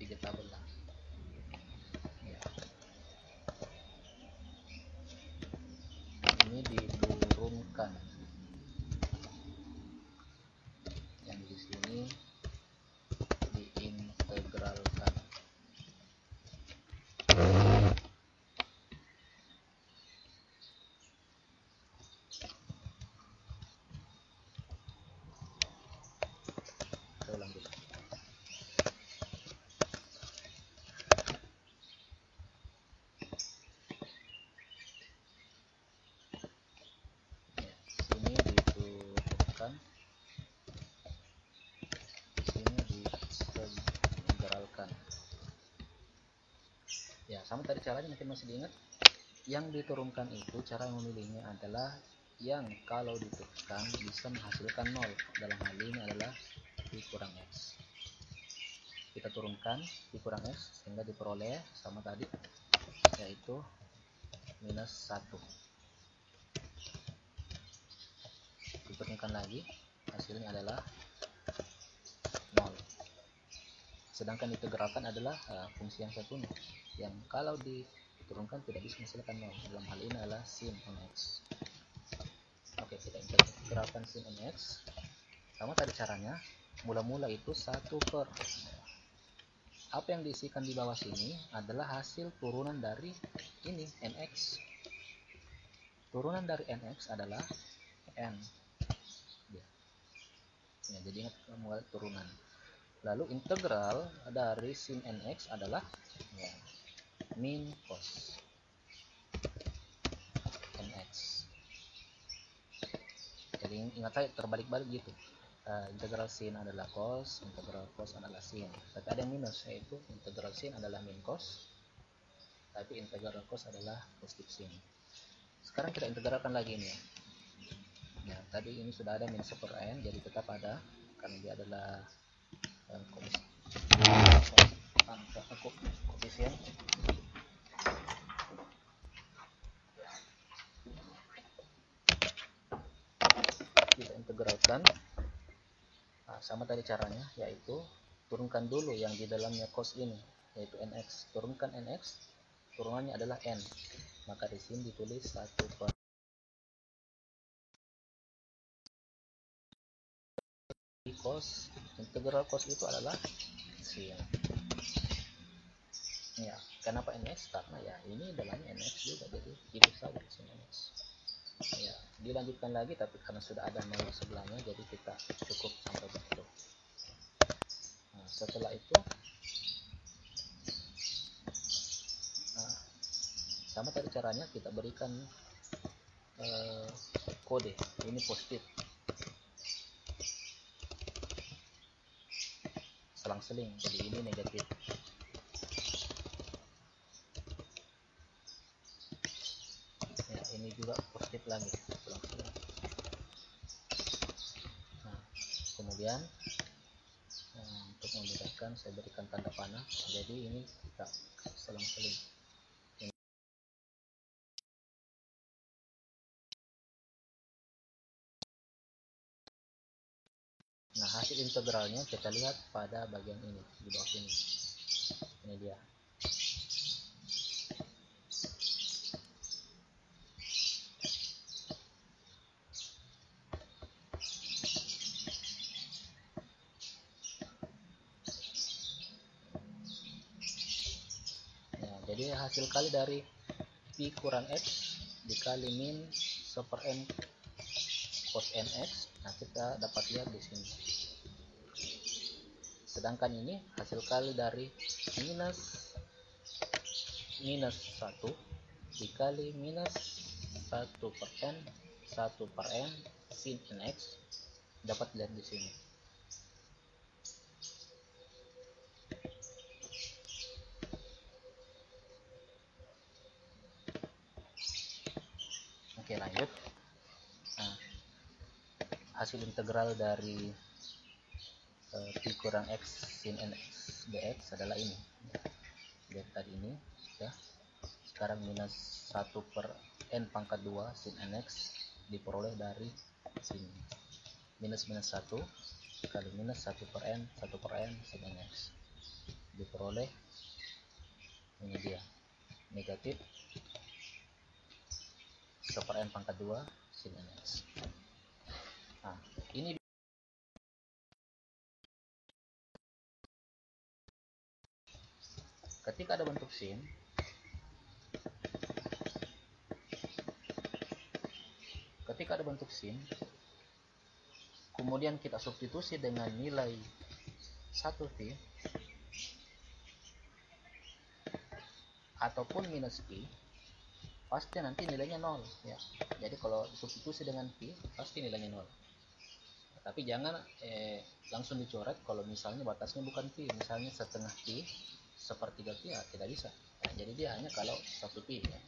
3 tabel lah ya. Ini diturunkan, yang di sini diintegralkan. Kita ulang dulu. Sini diturunkan, di sini diintegralkan. Ya, sama tadi caranya, mungkin masih diingat. Yang diturunkan itu cara memilihnya adalah yang kalau diteruskan bisa menghasilkan 0. Dalam hal ini adalah I kurang X. Kita turunkan I kurang X sehingga diperoleh sama tadi, yaitu minus 1. Diturunkan lagi, hasilnya adalah 0. Sedangkan integralkan adalah fungsi yang satunya, yang kalau diturunkan tidak bisa menghasilkan 0. Dalam hal ini adalah sin nx. Oke, kita integralkan sin nx. Sama tadi caranya, mula-mula itu 1 per. Apa yang diisikan di bawah sini adalah hasil turunan dari ini, nx. Turunan dari nx adalah n. Ya, jadi ingat mulai turunan. Lalu integral dari sin nx adalah ya, min cos nx. Jadi ingat saya terbalik-balik gitu. Integral sin adalah cos, integral cos adalah sin. Tapi ada yang minus, yaitu integral sin adalah min cos, tapi integral cos adalah positif sin. Sekarang kita integralkan lagi ini ya. Nah, tadi ini sudah ada min 1 per n, jadi tetap ada karena dia adalah koefisien. Kita integralkan. Nah, sama tadi caranya, yaitu turunkan dulu yang di dalamnya cos ini, yaitu nx. Turunkan nx, turunannya adalah n. Maka di sini ditulis 1 per cos. Integral cos itu adalah sin. Ya, kenapa nx? Karena ya ini dalamnya nx juga, jadi itu saja sin nx. Ya, dilanjutkan lagi, tapi karena sudah ada 0 sebelahnya, jadi kita cukup sampai begitu. Nah, setelah itu sama tadi caranya, kita berikan kode ini positif, selang-seling, jadi ini negatif. Ya, ini juga positif lagi, selang-seling. Nah, kemudian untuk memudahkan saya berikan tanda panah, jadi ini kita selang-seling. Nah, hasil integralnya kita lihat pada bagian ini, di bawah sini. Ini dia. Nah, jadi hasil kali dari pi kurang x dikali min 1 per n cos nx. Nah, kita dapat lihat di sini. Sedangkan ini hasil kali dari minus 1 dikali minus 1 per n 1 per n sin nx, dapat lihat di sini. hasil integral dari P kurang X sin NX dx adalah ini dari tadi ini ya. Sekarang minus 1 per n pangkat 2 sin NX diperoleh dari sini, minus 1 kali minus 1 per n sin NX diperoleh ini dia negatif 1 per n pangkat 2 sin NX. Nah, ini ketika ada bentuk sin, kemudian kita substitusi dengan nilai 1 pi ataupun minus pi, pasti nanti nilainya 0 ya. Jadi kalau substitusi dengan pi pasti nilainya 0. Tapi jangan langsung dicoret kalau misalnya batasnya bukan pi, misalnya setengah pi, sepertiga pi ya tidak bisa ya. Jadi dia hanya kalau 1 pi ya.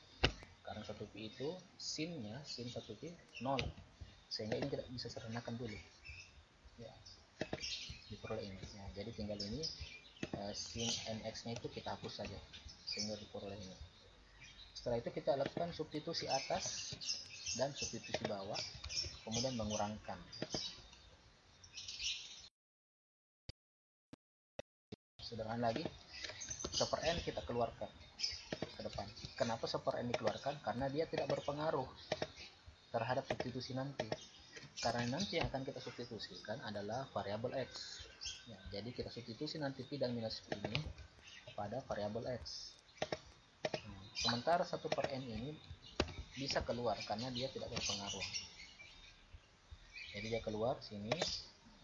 Karena 1 pi itu sinnya, sin 1 pi 0, sehingga ini tidak bisa sederhanakan dulu ya, diperoleh ini ya. Jadi tinggal ini sin nx nya itu kita hapus saja sehingga diperoleh ini. Setelah itu kita lakukan substitusi atas dan substitusi bawah, kemudian mengurangkan. Sederhana lagi, 1 per n kita keluarkan ke depan. Kenapa 1 per n dikeluarkan? Karena dia tidak berpengaruh terhadap substitusi nanti. Karena nanti yang akan kita substitusikan adalah variabel x ya, jadi kita substitusi nanti pi dan minus pi ini pada variabel x. Sementara 1 per n ini bisa keluar karena dia tidak berpengaruh, jadi dia keluar sini.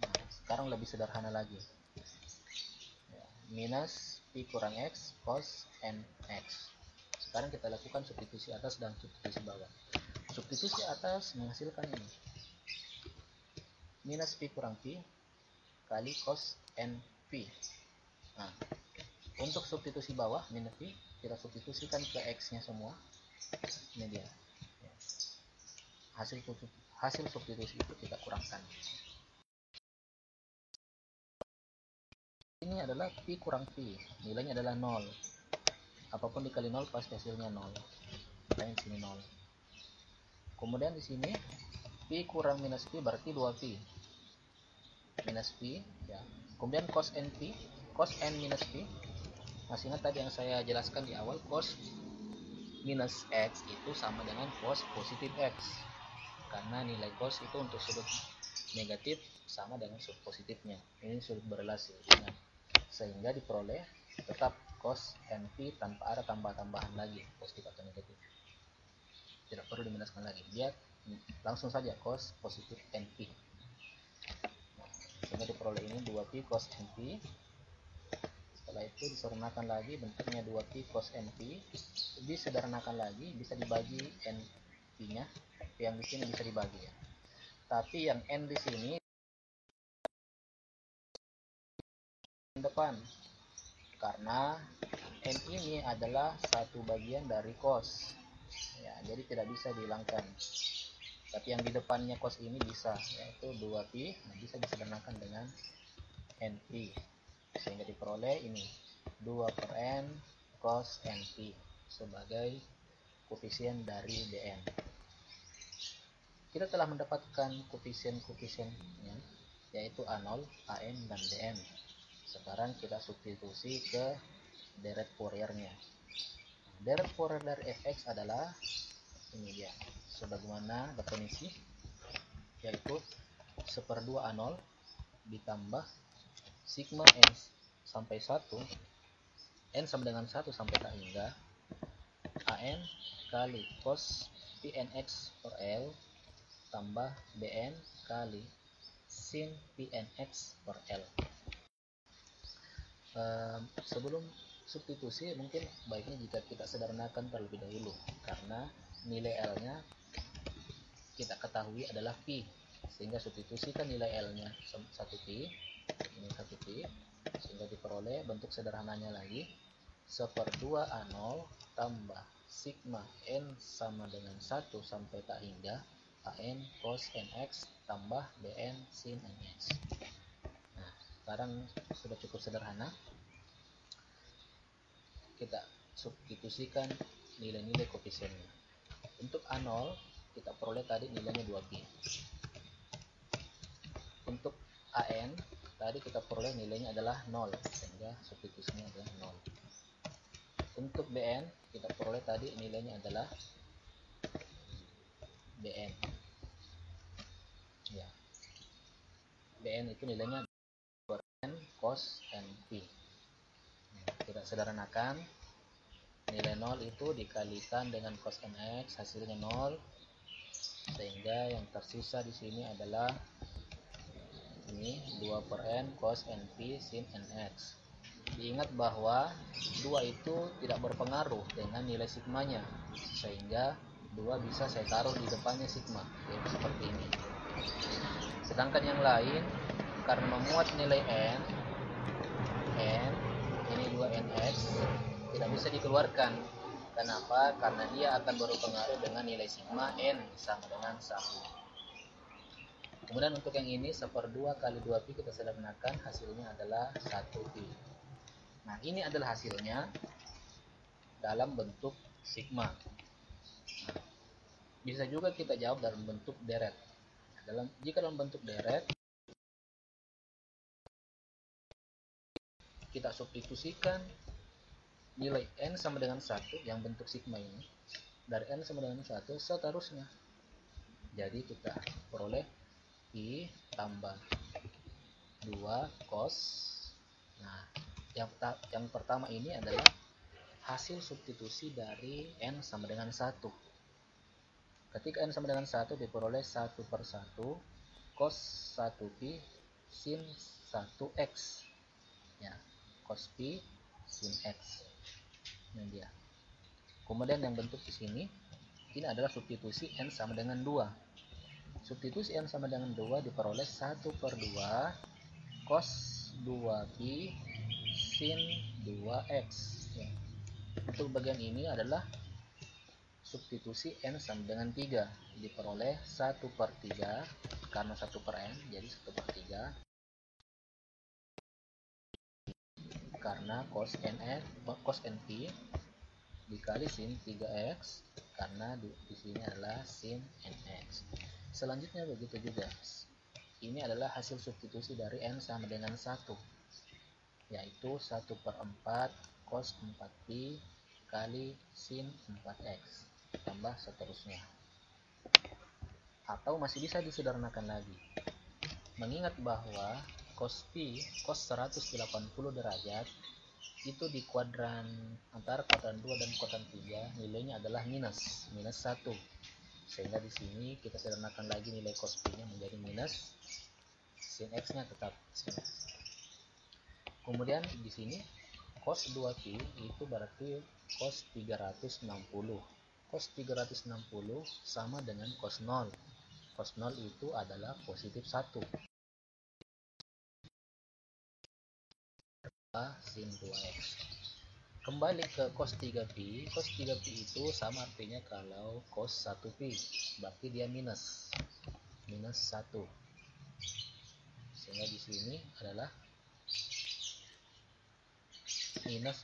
Nah, sekarang lebih sederhana lagi ya, minus pi kurang x cos nx. Sekarang kita lakukan substitusi atas dan substitusi bawah. Substitusi atas menghasilkan ini, minus pi kurang pi kali cos np. Nah, untuk substitusi bawah minus pi kita substitusikan ke x nya semua, ini dia ya. Hasil substitusi itu kita kurangkan. Ini adalah pi kurang pi, nilainya adalah 0. Apapun dikali 0 pasti hasilnya 0. Makanya di sini 0. Kemudian di sini pi kurang minus pi berarti 2pi. Minus pi ya. Kemudian cos np, cos n minus pi. Masih ingat tadi yang saya jelaskan di awal, cos minus x itu sama dengan cos positif x. Karena nilai cos itu untuk sudut negatif sama dengan sudut positifnya. Ini sudut berelasi. Ingat. Sehingga diperoleh tetap cos np tanpa ada tambah-tambahan lagi positif atau negatif. Tidak perlu diminuskan lagi. Dia langsung saja cos positif np. Sehingga diperoleh ini 2pi cos np. Setelah itu disederhanakan lagi, bentuknya 2pi cos np. Disederhanakan lagi, bisa dibagi np nya, yang di sini bisa dibagi ya. Tapi yang n di sini depan, karena n ini adalah satu bagian dari cos ya, jadi tidak bisa dihilangkan. Tapi yang di depannya cos ini bisa, yaitu 2pi, nah bisa disederhanakan dengan np, sehingga diperoleh ini 2 per n cos np sebagai koefisien dari dn. Kita telah mendapatkan koefisien-koefisiennya, yaitu A0, AN, dan dn. Sekarang kita substitusi ke deret Fouriernya. Deret Fourier dari fx adalah ini dia, sebagaimana definisi, yaitu 1/2 A0 ditambah sigma n sampai 1, n sama dengan 1 sampai tak hingga, an kali cos pnx per L tambah dn kali sin pnx per L. Sebelum substitusi mungkin baiknya jika kita sederhanakan terlebih dahulu, karena nilai L nya kita ketahui adalah pi, sehingga substitusikan nilai L nya 1pi, ini 1pi, sehingga diperoleh bentuk sederhananya lagi 1/2 A0 tambah sigma n sama dengan 1 sampai tak hingga AN cos NX tambah BN sin NX. Nah, sekarang sudah cukup sederhana. Kita substitusikan nilai-nilai koefisiennya. Untuk A0 kita peroleh tadi nilainya 2pi. Untuk AN tadi kita peroleh nilainya adalah 0, sehingga substitusinya adalah 0. Untuk BN kita peroleh tadi nilainya adalah BN. Ya. BN itu nilainya N cos NP. Kita sederhanakan, nilai 0 itu dikalikan dengan cos NX, hasilnya 0, sehingga yang tersisa di sini adalah ini 2/n cos NP sin NX. Diingat bahwa 2 itu tidak berpengaruh dengan nilai sigmanya, sehingga 2 bisa saya taruh di depannya sigma, yaitu seperti ini. Sedangkan yang lain, karena memuat nilai n ini 2nx, tidak bisa dikeluarkan. Kenapa? Karena dia akan berpengaruh dengan nilai sigma n sama dengan 1. Kemudian untuk yang ini 1/2 kali 2pi kita sederhanakan, hasilnya adalah 1pi. Nah, ini adalah hasilnya dalam bentuk sigma. Nah, bisa juga kita jawab dalam bentuk deret. Jika dalam bentuk deret, kita substitusikan nilai n sama dengan 1 yang bentuk sigma ini, dari n sama dengan 1 seterusnya. Jadi kita peroleh pi tambah 2 cos. Nah, yang pertama ini adalah hasil substitusi dari n sama dengan 1. Ketika n sama dengan 1 diperoleh 1/1 cos 1pi sin 1x. Ya, cos pi sin x. Ini dia. Kemudian yang bentuk di sini ini adalah substitusi n sama dengan 2. Substitusi n sama dengan 2 diperoleh 1/2 cos 2pi sin 2x. Ya. Untuk bagian ini adalah substitusi n sama dengan 3, diperoleh 1/3, karena 1/n jadi 1/3, karena cos np dikali sin 3x, karena di sini adalah sin nx. Selanjutnya begitu juga. Ini adalah hasil substitusi dari n sama dengan 1, yaitu 1/4 cos 4pi kali sin 4x tambah seterusnya. Atau masih bisa disederhanakan lagi, mengingat bahwa cos pi, cos 180 derajat itu di kuadran antara kuadran 2 dan kuadran 3 nilainya adalah minus 1, sehingga di sini kita sederhanakan lagi nilai cos pi nya menjadi minus, sin x nya tetap sin x. Kemudian di sini cos 2pi itu berarti cos 360. Cos 360 sama dengan cos 0. Cos 0 itu adalah positif 1. Sin 2x. Kembali ke cos 3pi. Cos 3pi itu sama artinya kalau cos 1pi, berarti dia minus 1. Sehingga di sini adalah minus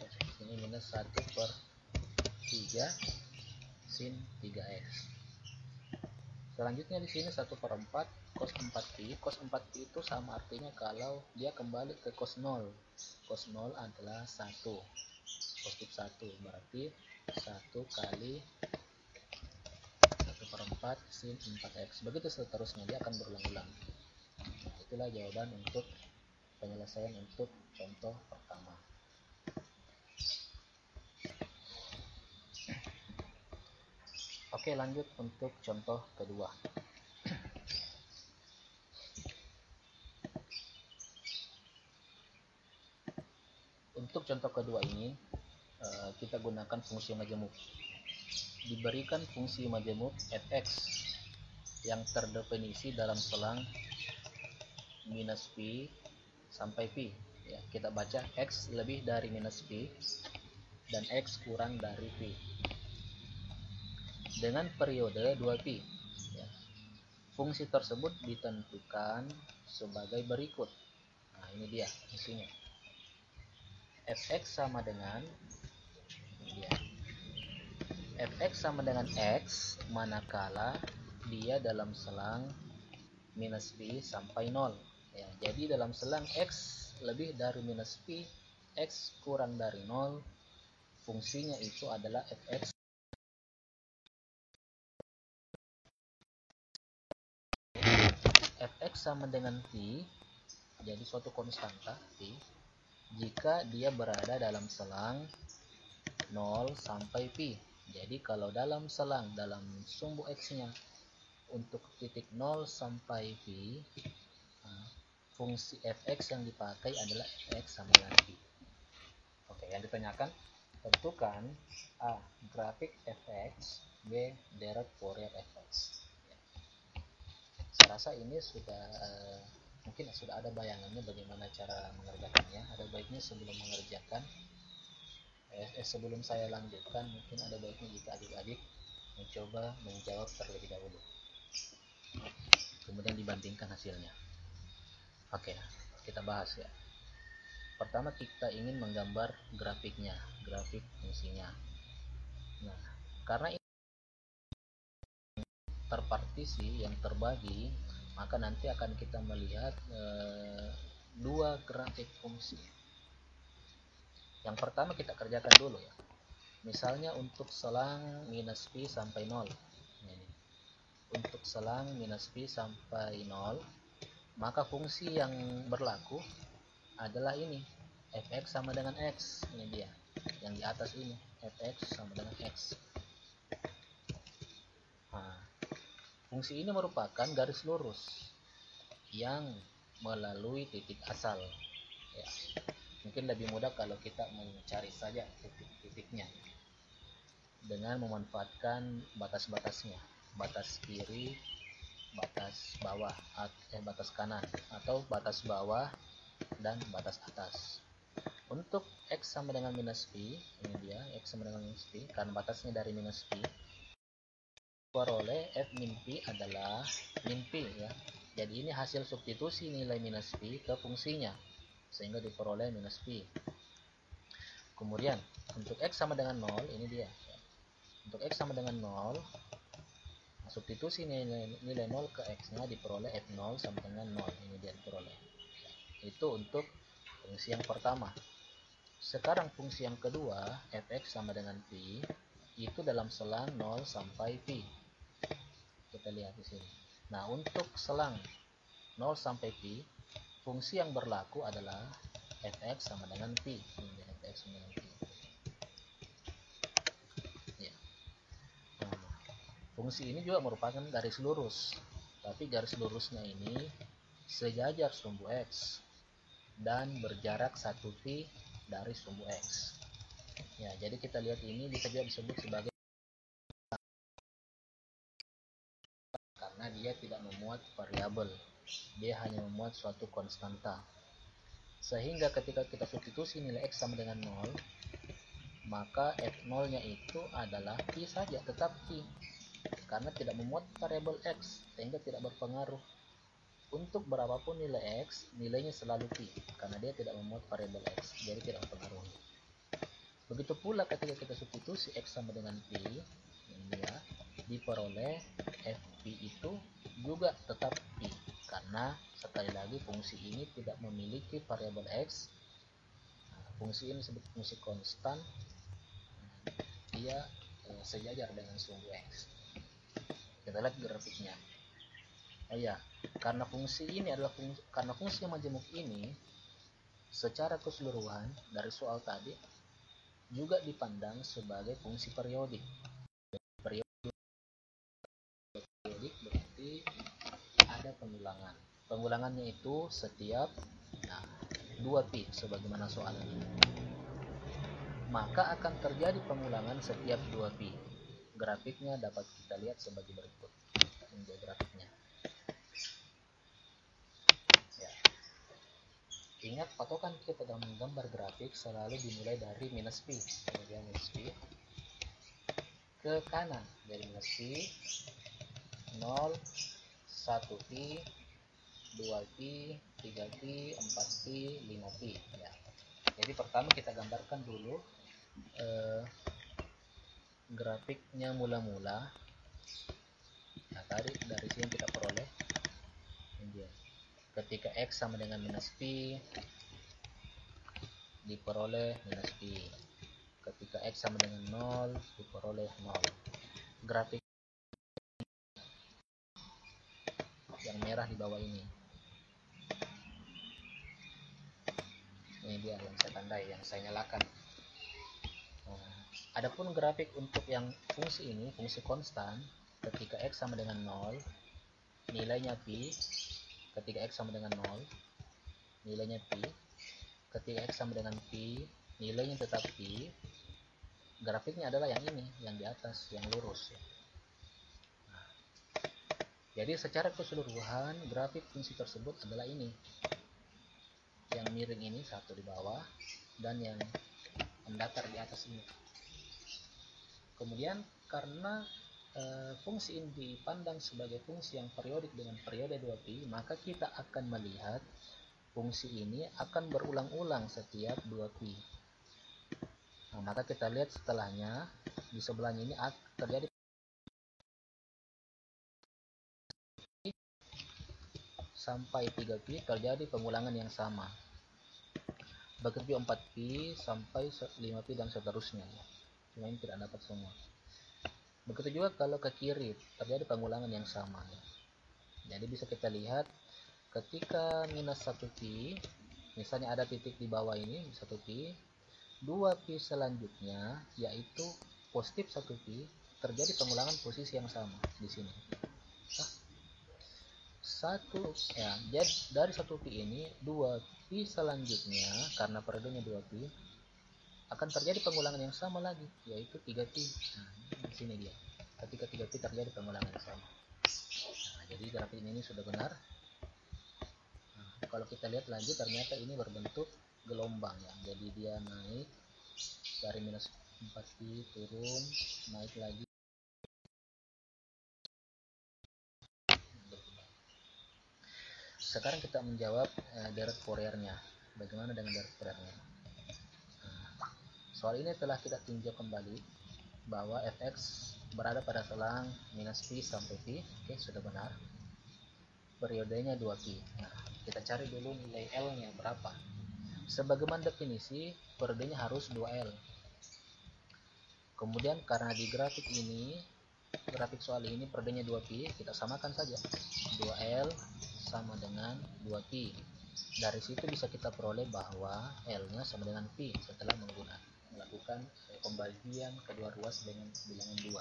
1/3 sin 3x. Selanjutnya di sini 1/4 cos 4pi. Cos 4pi itu sama artinya kalau dia kembali ke cos 0. Cos 0 adalah 1, positif 1, berarti 1 kali 1/4 sin 4x. Begitu seterusnya, dia akan berulang-ulang. Nah, itulah jawaban untuk penyelesaian untuk contoh pertama. Oke, lanjut untuk contoh kedua. Untuk contoh kedua ini kita gunakan fungsi majemuk. Diberikan fungsi majemuk fx yang terdefinisi dalam selang minus pi sampai pi. Ya, kita baca x lebih dari minus pi dan x kurang dari pi dengan periode 2pi. Ya. fungsi tersebut ditentukan sebagai berikut. Nah, ini dia fungsinya. Fx sama dengan Fx sama dengan X manakala dia dalam selang minus P sampai 0 ya. Jadi dalam selang X lebih dari minus P, X kurang dari 0, fungsinya itu adalah Fx. Fx sama dengan P, jadi suatu konstanta P, jika dia berada dalam selang 0 sampai P. Jadi kalau dalam selang, dalam sumbu X-nya untuk titik 0 sampai P, fungsi Fx yang dipakai adalah Fx sama dengan P. Oke, yang ditanyakan, tentukan A. grafik Fx, B. deret Fourier Fx. Ya. Saya rasa ini sudah mungkin sudah ada bayangannya bagaimana cara mengerjakannya. Ada baiknya sebelum mengerjakan, sebelum saya lanjutkan, mungkin ada baiknya jika adik-adik mencoba menjawab terlebih dahulu, kemudian dibandingkan hasilnya. Oke, kita bahas ya. Pertama kita ingin menggambar grafiknya, grafik fungsinya. Nah, karena ini terpartisi yang terbagi, maka nanti akan kita melihat dua grafik fungsi. Yang pertama kita kerjakan dulu ya. Misalnya untuk selang minus P sampai 0. Ini. Untuk selang minus P sampai 0, maka fungsi yang berlaku adalah ini, Fx sama dengan X. Ini dia, yang di atas ini, Fx sama dengan X. Nah, fungsi ini merupakan garis lurus yang melalui titik asal ya. Mungkin lebih mudah kalau kita mencari saja titik-titiknya dengan memanfaatkan batas-batasnya, batas kiri, batas bawah, batas kanan, atau batas bawah dan batas atas. Untuk X sama dengan minus P, ini dia, X sama dengan minus P, karena batasnya dari minus P, diperoleh F min P adalah min P ya. Jadi ini hasil substitusi nilai minus P ke fungsinya, sehingga diperoleh minus P. Kemudian untuk X sama dengan 0, ini dia ya. Untuk X sama dengan 0, substitusi nilai 0 ke X nya diperoleh F0 sama dengan 0, ini dia diperoleh. Itu untuk fungsi yang pertama. Sekarang fungsi yang kedua, Fx sama dengan P, itu dalam selang 0 sampai P. Kita lihat di sini. Nah, untuk selang 0 sampai P, fungsi yang berlaku adalah Fx sama dengan P. Ini Fx sama dengan P. Ya. Nah, fungsi ini juga merupakan garis lurus, tapi garis lurusnya ini sejajar sumbu X dan berjarak 1 P dari sumbu X. Ya, jadi kita lihat ini bisa juga disebut sebagai, karena dia tidak memuat variabel, dia hanya memuat suatu konstanta. Sehingga ketika kita substitusi nilai X sama dengan 0, maka F0 nya itu adalah P saja, tetap P, karena tidak memuat variabel X, sehingga tidak berpengaruh. Untuk berapapun nilai X, nilainya selalu P, karena dia tidak memuat variabel X, jadi tidak mempengaruhi. Begitu pula ketika kita substitusi X sama dengan P, ini ya, diperoleh Fp itu juga tetap P, karena sekali lagi fungsi ini tidak memiliki variabel X. Nah, fungsi ini disebut fungsi konstan, dia sejajar dengan sumbu X. Kita lihat grafiknya. Oh ya, karena fungsi ini adalah karena fungsi majemuk ini secara keseluruhan dari soal tadi juga dipandang sebagai fungsi periodik. Periodik berarti ada pengulangan. Pengulangannya itu setiap 2pi sebagaimana soal ini. Maka akan terjadi pengulangan setiap 2pi. Grafiknya dapat kita lihat sebagai berikut. Ini grafiknya. Ingat, patokan kita dalam menggambar grafik selalu dimulai dari minus P. Kemudian minus P ke kanan, dari minus P 0 1pi, 2pi, 3pi, 4pi, 5pi ya. Jadi pertama kita gambarkan dulu grafiknya mula-mula. Nah, tadi dari sini kita peroleh ini ketika X sama dengan minus pi diperoleh minus pi, ketika X sama dengan 0 diperoleh 0. Grafik yang merah di bawah ini dia yang saya tandai, yang saya nyalakan. Nah, adapun grafik untuk yang fungsi ini, fungsi konstan, ketika X sama dengan 0 nilainya pi, ketika X sama dengan 0 nilainya pi, ketika X sama dengan pi nilainya tetap pi. Grafiknya adalah yang ini, yang di atas, yang lurus ya. Nah, jadi secara keseluruhan grafik fungsi tersebut adalah ini, yang miring ini satu di bawah dan yang mendatar di atas ini. Kemudian karena fungsi ini dipandang sebagai fungsi yang periodik dengan periode 2pi, maka kita akan melihat fungsi ini akan berulang-ulang setiap 2pi. Nah, maka kita lihat setelahnya, di sebelahnya ini terjadi sampai 3pi terjadi pengulangan yang sama. Begitu 4pi sampai 5pi dan seterusnya. Cuma ini tidak dapat semua. Begitu juga kalau ke kiri terjadi pengulangan yang sama. Jadi bisa kita lihat ketika minus 1pi, misalnya ada titik di bawah ini 1pi, 2pi selanjutnya yaitu positif 1pi terjadi pengulangan posisi yang sama di sini. Jadi dari 1pi ini 2pi selanjutnya karena periodenya 2pi akan terjadi pengulangan yang sama lagi yaitu 3pi. Nah, di sini dia. Ketika 3pi terjadi pengulangan yang sama. Nah, jadi grafik ini sudah benar. Nah, kalau kita lihat lagi ternyata ini berbentuk gelombang ya. Jadi dia naik dari minus 4pi turun, naik lagi. Sekarang kita menjawab deret Fourier-nya. Bagaimana dengan deret Fourier-nya? Nah, soal ini telah kita tinjau kembali bahwa fx berada pada selang minus pi sampai pi. Oke, sudah benar. Periodenya 2pi. Nah, kita cari dulu nilai L-nya berapa. Sebagaimana definisi, periodenya harus 2L. Kemudian karena di grafik ini, grafik soal ini periodenya 2pi, kita samakan saja. 2L sama dengan 2pi. Dari situ bisa kita peroleh bahwa L-nya sama dengan pi setelah melakukan pembagian kedua ruas dengan bilangan 2.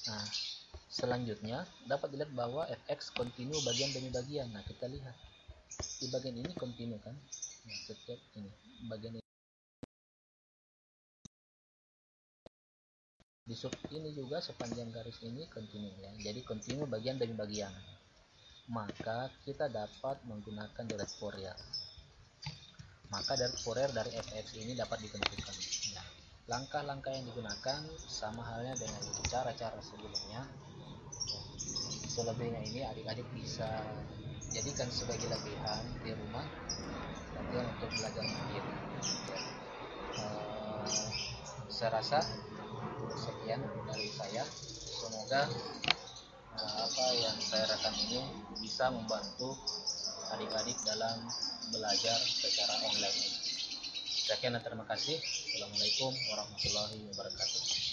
Nah, selanjutnya dapat dilihat bahwa fx kontinu bagian demi bagian. Nah, kita lihat di bagian ini kontinu kan. Nah, setiap ini bagian ini di sub ini juga sepanjang garis ini kontinu ya. Jadi kontinu bagian demi bagian. Maka kita dapat menggunakan deret Fourier. Maka deret Fourier dari fx ini dapat ditentukan. Nah, langkah-langkah yang digunakan sama halnya dengan cara-cara sebelumnya. Selebihnya ini adik-adik bisa jadikan sebagai latihan di rumah, latihan untuk belajar mandiri. Saya rasa sekian dari saya. Semoga apa yang saya rekam ini bisa membantu adik-adik dalam belajar secara online. Sekian dan terima kasih. Assalamualaikum warahmatullahi wabarakatuh.